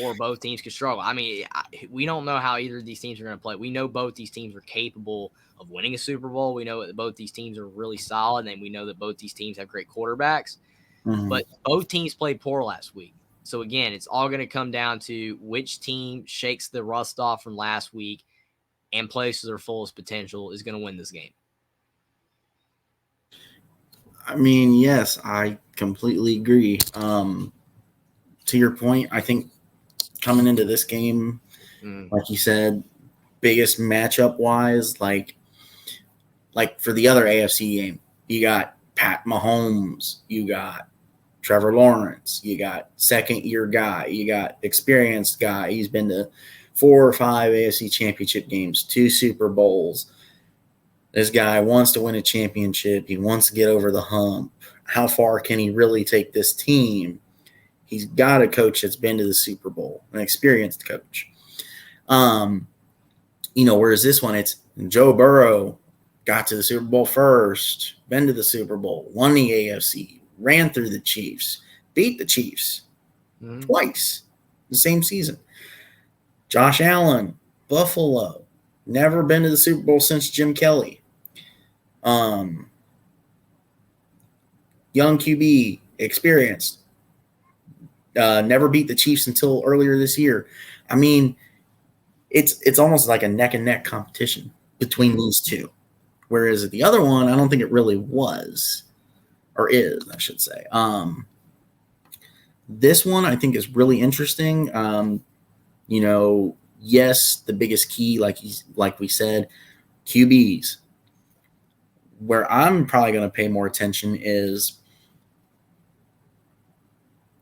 S2: Or both teams could struggle. I mean, we don't know how either of these teams are going to play. We know both these teams are capable of winning a Super Bowl. We know that both these teams are really solid, and we know that both these teams have great quarterbacks. But both teams played poor last week. So, again, it's all going to come down to which team shakes the rust off from last week and plays to their fullest potential is going to win this game.
S1: I mean, yes, I completely agree. To your point, I think coming into this game, like you said, biggest matchup wise, like for the other AFC game, you got Pat Mahomes, you got Trevor Lawrence, you got second-year guy, you got experienced guy. He's been to 4 or 5 AFC championship games, 2 Super Bowls. This guy wants to win a championship. He wants to get over the hump. How far can he really take this team? He's got a coach that's been to the Super Bowl, an experienced coach. Whereas this one, it's Joe Burrow got to the Super Bowl first, been to the Super Bowl, won the AFC, ran through the Chiefs, beat the Chiefs twice the same season. Josh Allen, Buffalo, never been to the Super Bowl since Jim Kelly. Young QB, experienced, never beat the Chiefs until earlier this year. I mean, it's almost like a neck and neck competition between these two. Whereas the other one, I don't think it really was, or is, I should say. This one I think is really interesting. Yes, the biggest key, like we said, QBs. Where I'm probably going to pay more attention is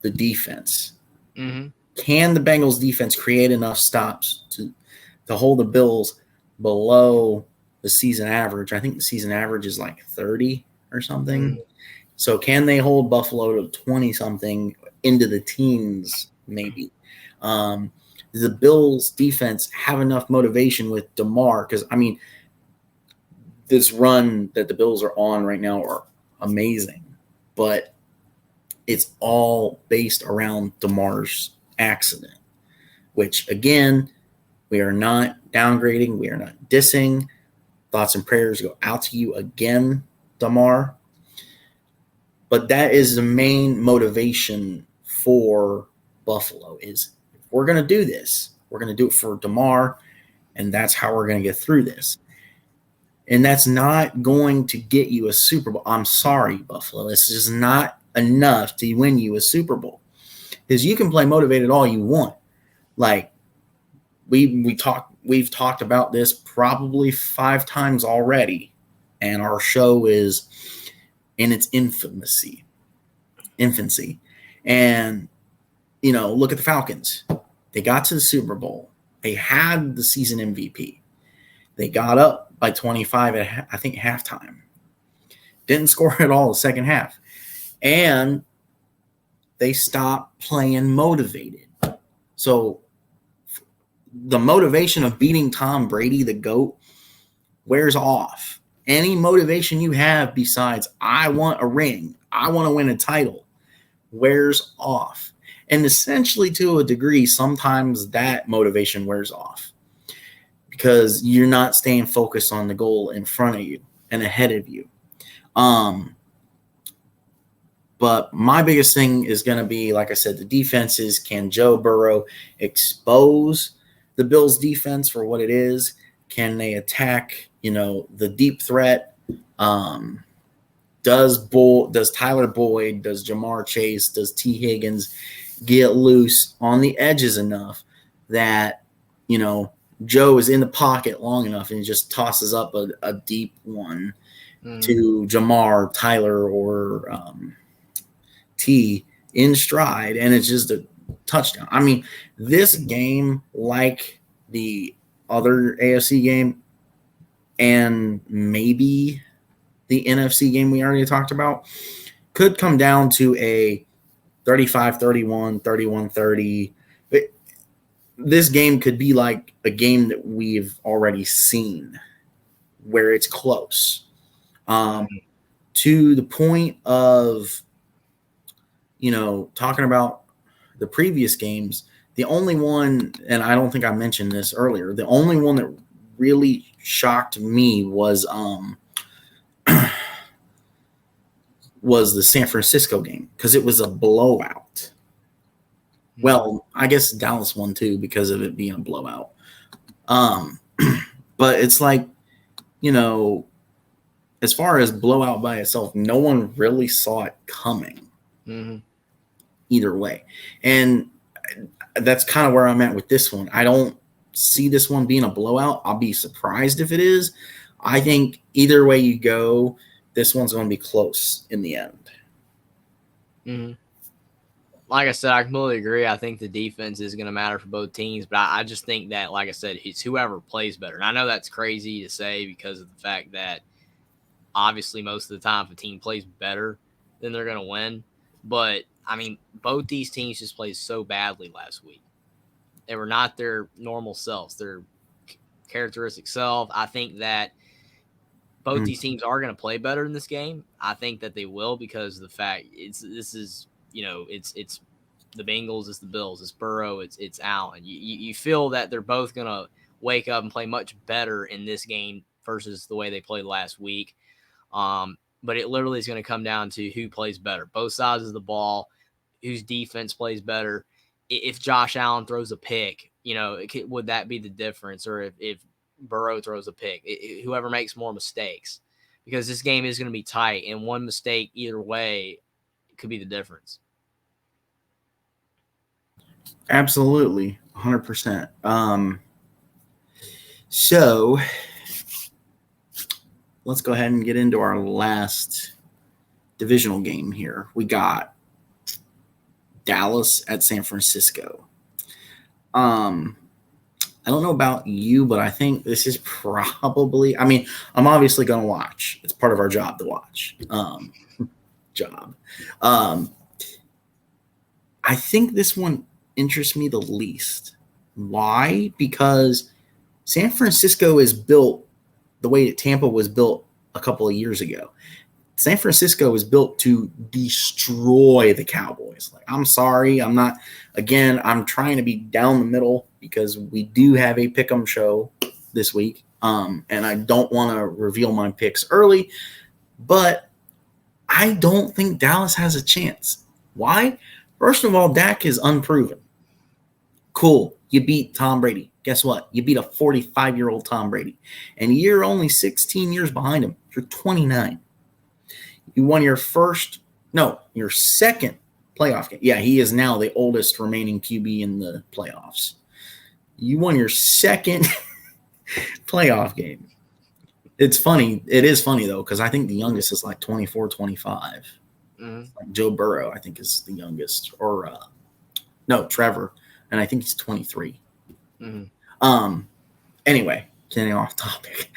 S1: the defense.
S2: Mm-hmm.
S1: Can the Bengals defense create enough stops to hold the Bills below the season average? I think the season average is like 30 or something.
S2: Mm-hmm.
S1: So can they hold Buffalo to 20 something into the teens maybe? The Bills defense have enough motivation with DeMar? Because, I mean, this run that the Bills are on right now are amazing, but it's all based around DeMar's accident, which, again, we are not downgrading. We are not dissing. Thoughts and prayers go out to you again, DeMar. But that is the main motivation for Buffalo is if we're going to do this, we're going to do it for DeMar, and that's how we're going to get through this. And that's not going to get you a Super Bowl. I'm sorry, Buffalo. It's just not enough to win you a Super Bowl. Because you can play motivated all you want. Like, we've talked about this probably 5 times already, and our show is in its infancy. And, look at the Falcons. They got to the Super Bowl. They had the season MVP. They got up by 25 at, I think, halftime. Didn't score at all the second half. And they stopped playing motivated. So the motivation of beating Tom Brady, the GOAT, wears off. Any motivation you have besides, I want a ring, I want to win a title, wears off. And essentially, to a degree, sometimes that motivation wears off because you're not staying focused on the goal in front of you and ahead of you. But my biggest thing is going to be, like I said, the defenses. Can Joe Burrow expose the Bills' defense for what it is? Can they attack, the deep threat? Does Tyler Boyd, does Jamar Chase, does T. Higgins get loose on the edges enough that, Joe is in the pocket long enough and he just tosses up a deep one to Jamar, Tyler, or T in stride, and it's just a touchdown. I mean, this game, like the other AFC game and maybe the NFC game we already talked about, could come down to a 35-31, 31-30. This game could be like a game that we've already seen where it's close. To the point of, talking about the previous games, the only one, and I don't think I mentioned this earlier, the only one that really shocked me was the San Francisco game because it was a blowout. Well, I guess Dallas won too because of it being a blowout. But it's like, as far as blowout by itself, no one really saw it coming. Either way. And that's kind of where I'm at with this one. I don't see this one being a blowout. I'll be surprised if it is. I think either way you go, this one's going to be close in the end.
S2: Like I said, I completely agree. I think the defense is going to matter for both teams, but I just think that, like I said, it's whoever plays better. And I know that's crazy to say because of the fact that obviously most of the time if a team plays better, then they're going to win. But, I mean, both these teams just played so badly last week. They were not their normal selves. Their characteristic self. I think that both these teams are going to play better in this game. I think that they will because of the fact it's the Bengals, it's the Bills, it's Burrow, it's Allen. You feel that they're both going to wake up and play much better in this game versus the way they played last week. But it literally is going to come down to who plays better, both sides of the ball, whose defense plays better. If Josh Allen throws a pick, would that be the difference? Or if Burrow throws a pick, whoever makes more mistakes, because this game is going to be tight, and one mistake either way could be the difference.
S1: Absolutely, 100%. So let's go ahead and get into our last divisional game here. We got Dallas at San Francisco. I don't know about you, but I think this is probably, I'm obviously going to watch. It's part of our job to watch. I think this one interests me the least. Why? Because San Francisco is built the way that Tampa was built a couple of years ago. San Francisco is built to destroy the Cowboys. I'm sorry. I'm trying to be down the middle because we do have a pick'em show this week. And I don't want to reveal my picks early, but I don't think Dallas has a chance. Why? First of all, Dak is unproven. Cool. You beat Tom Brady. Guess what? You beat a 45-year-old Tom Brady. And you're only 16 years behind him. You're 29. You won your second playoff game. Yeah, he is now the oldest remaining QB in the playoffs. You won your second playoff game. It's funny. It is funny, though, because I think the youngest is like 24, 25. Mm-hmm. Like Joe Burrow, I think, is the youngest. Or, Trevor. And I think he's 23. Mm-hmm. Anyway, getting off topic.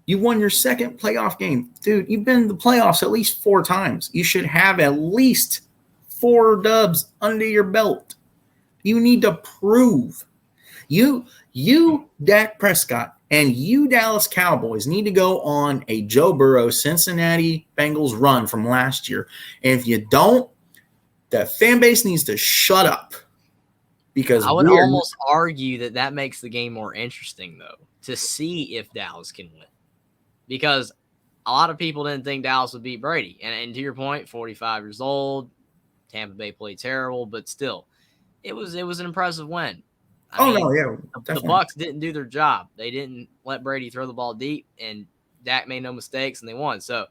S1: You won your second playoff game. Dude, you've been in the playoffs at least 4 times. You should have at least 4 dubs under your belt. You need to prove. You, Dak Prescott, and you, Dallas Cowboys, need to go on a Joe Burrow Cincinnati Bengals run from last year. And if you don't, the fan base needs to shut up. Because
S2: I would almost argue that makes the game more interesting, though, to see if Dallas can win. Because a lot of people didn't think Dallas would beat Brady. And to your point, 45 years old, Tampa Bay played terrible, but still, it was an impressive win. The Bucs didn't do their job. They didn't let Brady throw the ball deep, and Dak made no mistakes, and they won. So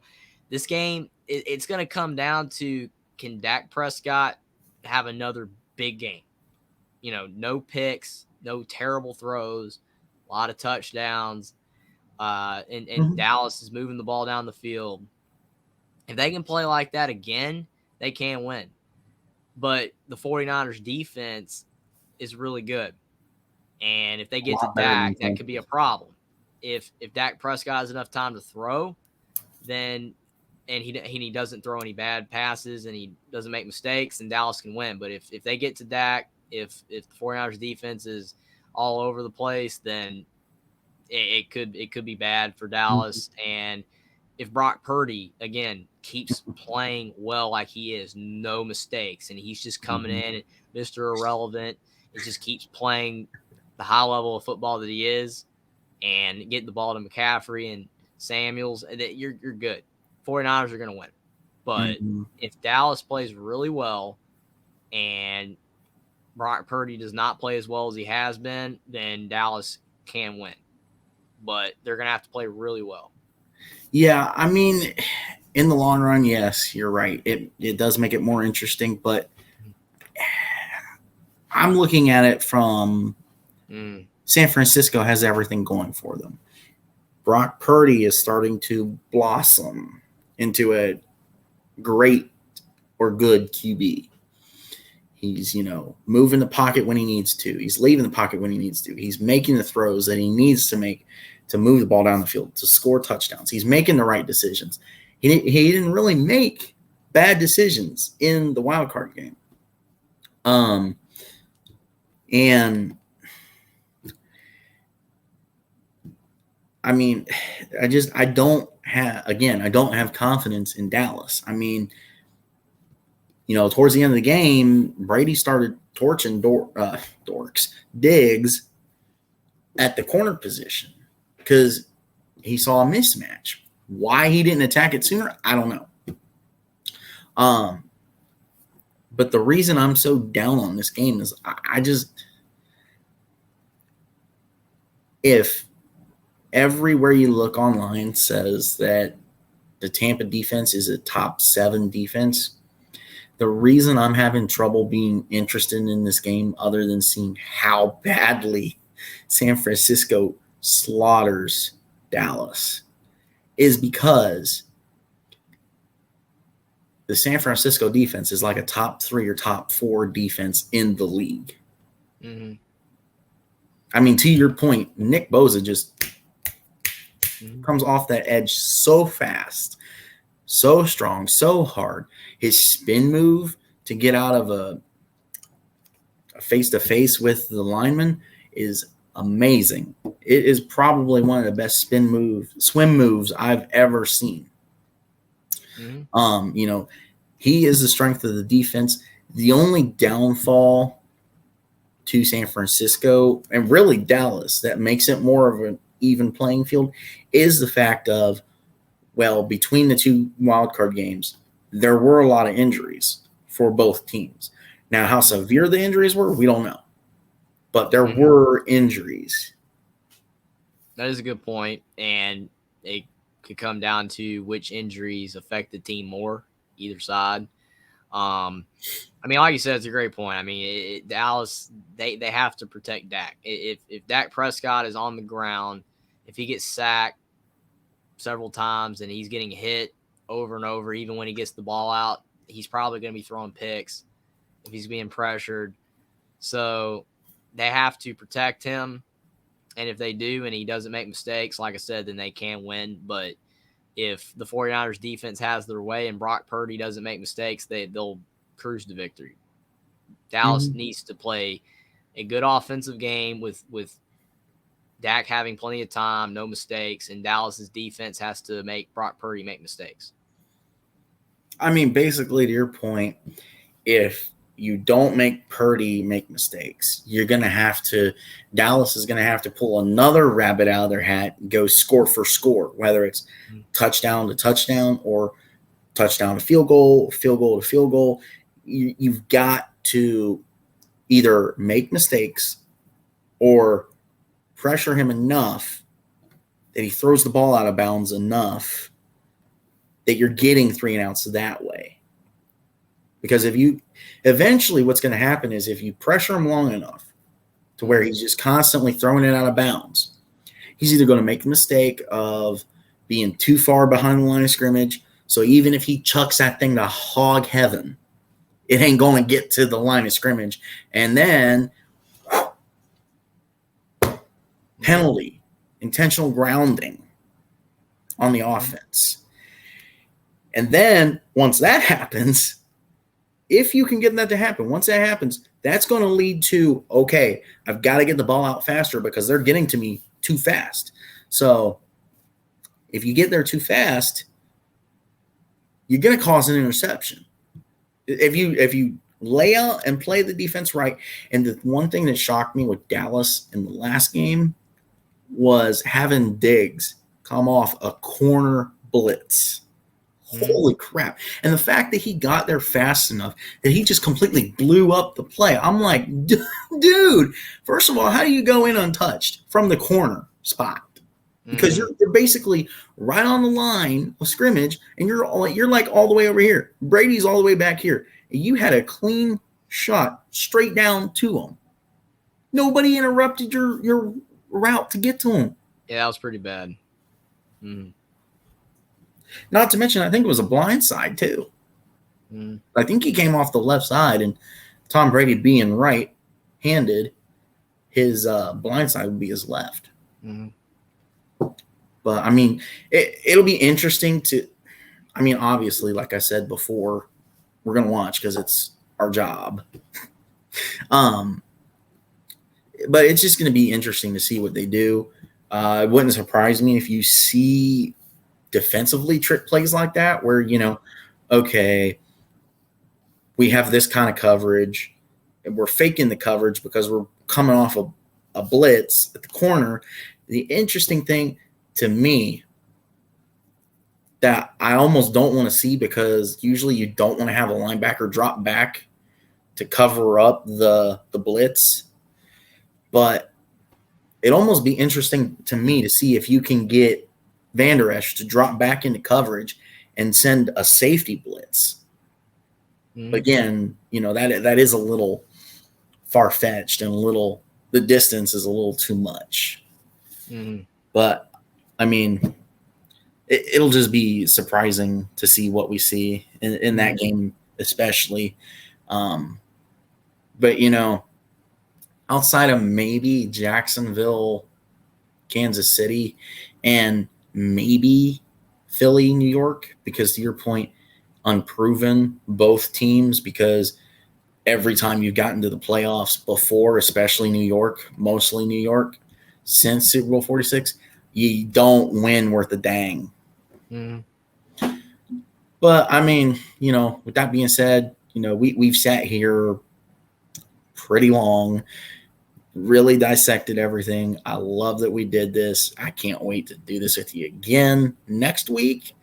S2: this game, it's going to come down to, can Dak Prescott have another big game? No picks, no terrible throws, a lot of touchdowns. And mm-hmm. Dallas is moving the ball down the field. If they can play like that again, they can win. But the 49ers defense is really good. And if they get to Dak, that could be a problem. If Dak Prescott has enough time to throw, then and he doesn't throw any bad passes and he doesn't make mistakes, then Dallas can win. But if they get to Dak, if the 49ers defense is all over the place, then it could be bad for Dallas. Mm-hmm. And if Brock Purdy, again, keeps playing well like he is, no mistakes, and he's just coming mm-hmm. in, Mr. Irrelevant, it just keeps playing the high level of football that he is and getting the ball to McCaffrey and Samuels, you're good. 49ers are going to win. But mm-hmm. if Dallas plays really well and Brock Purdy does not play as well as he has been, then Dallas can win. But they're going to have to play really well.
S1: Yeah, in the long run, yes, you're right. It does make it more interesting, but I'm looking at it from San Francisco has everything going for them. Brock Purdy is starting to blossom into a great or good QB. He's, moving the pocket when he needs to. He's leaving the pocket when he needs to. He's making the throws that he needs to make to move the ball down the field, to score touchdowns. He's making the right decisions. He didn't really make bad decisions in the wild card game. And I mean, I don't have confidence in Dallas. I mean, towards the end of the game, Brady started torching Diggs at the corner position because he saw a mismatch. Why he didn't attack it sooner, I don't know. But the reason I'm so down on this game is if everywhere you look online says that the Tampa defense is a top 7 defense, the reason I'm having trouble being interested in this game, other than seeing how badly San Francisco slaughters Dallas, is because the San Francisco defense is like a top 3 or top 4 defense in the league.
S2: Mm-hmm.
S1: I mean, to your point, Nick Bosa just comes off that edge so fast, so strong, so hard. His spin move to get out of a face-to-face with the lineman is amazing. It is probably one of the best swim moves I've ever seen. Mm-hmm. He is the strength of the defense. The only downfall to San Francisco and really Dallas that makes it more of an even playing field is the fact of, between the 2 wildcard games, there were a lot of injuries for both teams. Now, how severe the injuries were, we don't know. But there were injuries.
S2: That is a good point. And it could come down to which injuries affect the team more, either side. I mean, like you said, it's a great point. I mean, Dallas, they have to protect Dak. If Dak Prescott is on the ground, if he gets sacked several times and he's getting hit over and over, even when he gets the ball out, he's probably going to be throwing picks if he's being pressured. So they have to protect him. And if they do and he doesn't make mistakes, like I said, then they can win. But if the 49ers defense has their way and Brock Purdy doesn't make mistakes, they'll cruise to victory. Dallas needs to play a good offensive game with Dak having plenty of time, no mistakes, and Dallas's defense has to make Brock Purdy make mistakes.
S1: I mean, basically, to your point, if you don't make Purdy make mistakes, Dallas is going to have to pull another rabbit out of their hat and go score for score, whether it's touchdown to touchdown or touchdown to field goal to field goal. You've got to either make mistakes or pressure him enough that he throws the ball out of bounds enough that you're getting 3 and outs that way. Because eventually what's going to happen is if you pressure him long enough to where he's just constantly throwing it out of bounds, he's either going to make the mistake of being too far behind the line of scrimmage. So even if he chucks that thing to hog heaven, it ain't going to get to the line of scrimmage. And then penalty, intentional grounding on the offense. And then once that happens, if you can get that to happen, once that happens, that's going to lead to, okay, I've got to get the ball out faster because they're getting to me too fast. So if you get there too fast, you're going to cause an interception. If you lay out and play the defense right, and the one thing that shocked me with Dallas in the last game was having Diggs come off a corner blitz. Holy crap. And the fact that he got there fast enough that he just completely blew up the play. I'm like, dude, first of all, how do you go in untouched from the corner spot? Because you're basically right on the line of scrimmage, and you're like all the way over here. Brady's all the way back here. You had a clean shot straight down to him. Nobody interrupted your route to get to him.
S2: Yeah, that was pretty bad.
S1: Not to mention, I think it was a blind side too. I think he came off the left side, and Tom Brady being right-handed, his blind side would be his left. But, I mean, it'll be interesting to – I mean, obviously, like I said before, we're going to watch because it's our job. But it's just going to be interesting to see what they do. It wouldn't surprise me if you see defensively trick plays like that where, okay, we have this kind of coverage and we're faking the coverage because we're coming off a blitz at the corner. The interesting thing to me that I almost don't want to see, because usually you don't want to have a linebacker drop back to cover up the blitz, but it'd almost be interesting to me to see if you can get Van Der Esch to drop back into coverage and send a safety blitz.
S2: Mm-hmm.
S1: But again, that is a little far-fetched and the distance is a little too much.
S2: Mm-hmm.
S1: But I mean, it'll just be surprising to see what we see in that game, especially. But outside of maybe Jacksonville, Kansas City, and maybe Philly, New York, because to your point, unproven both teams, because every time you've gotten to the playoffs before, especially New York, mostly New York, since Super Bowl 46, you don't win worth a dang.
S2: Mm-hmm.
S1: But I mean, with that being said, we've sat here pretty long, really dissected everything. I love that we did this. I can't wait to do this with you again next week.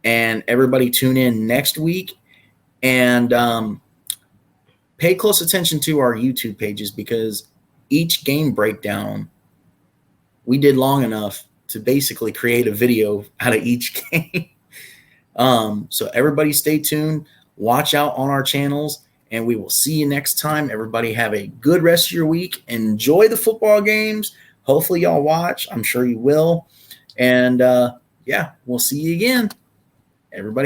S1: And everybody tune in next week and pay close attention to our YouTube pages, because each game breakdown we did long enough to basically create a video out of each game. So everybody stay tuned, watch out on our channels, and we will see you next time. Everybody have a good rest of your week. Enjoy the football games. Hopefully y'all watch. I'm sure you will. And we'll see you again. Everybody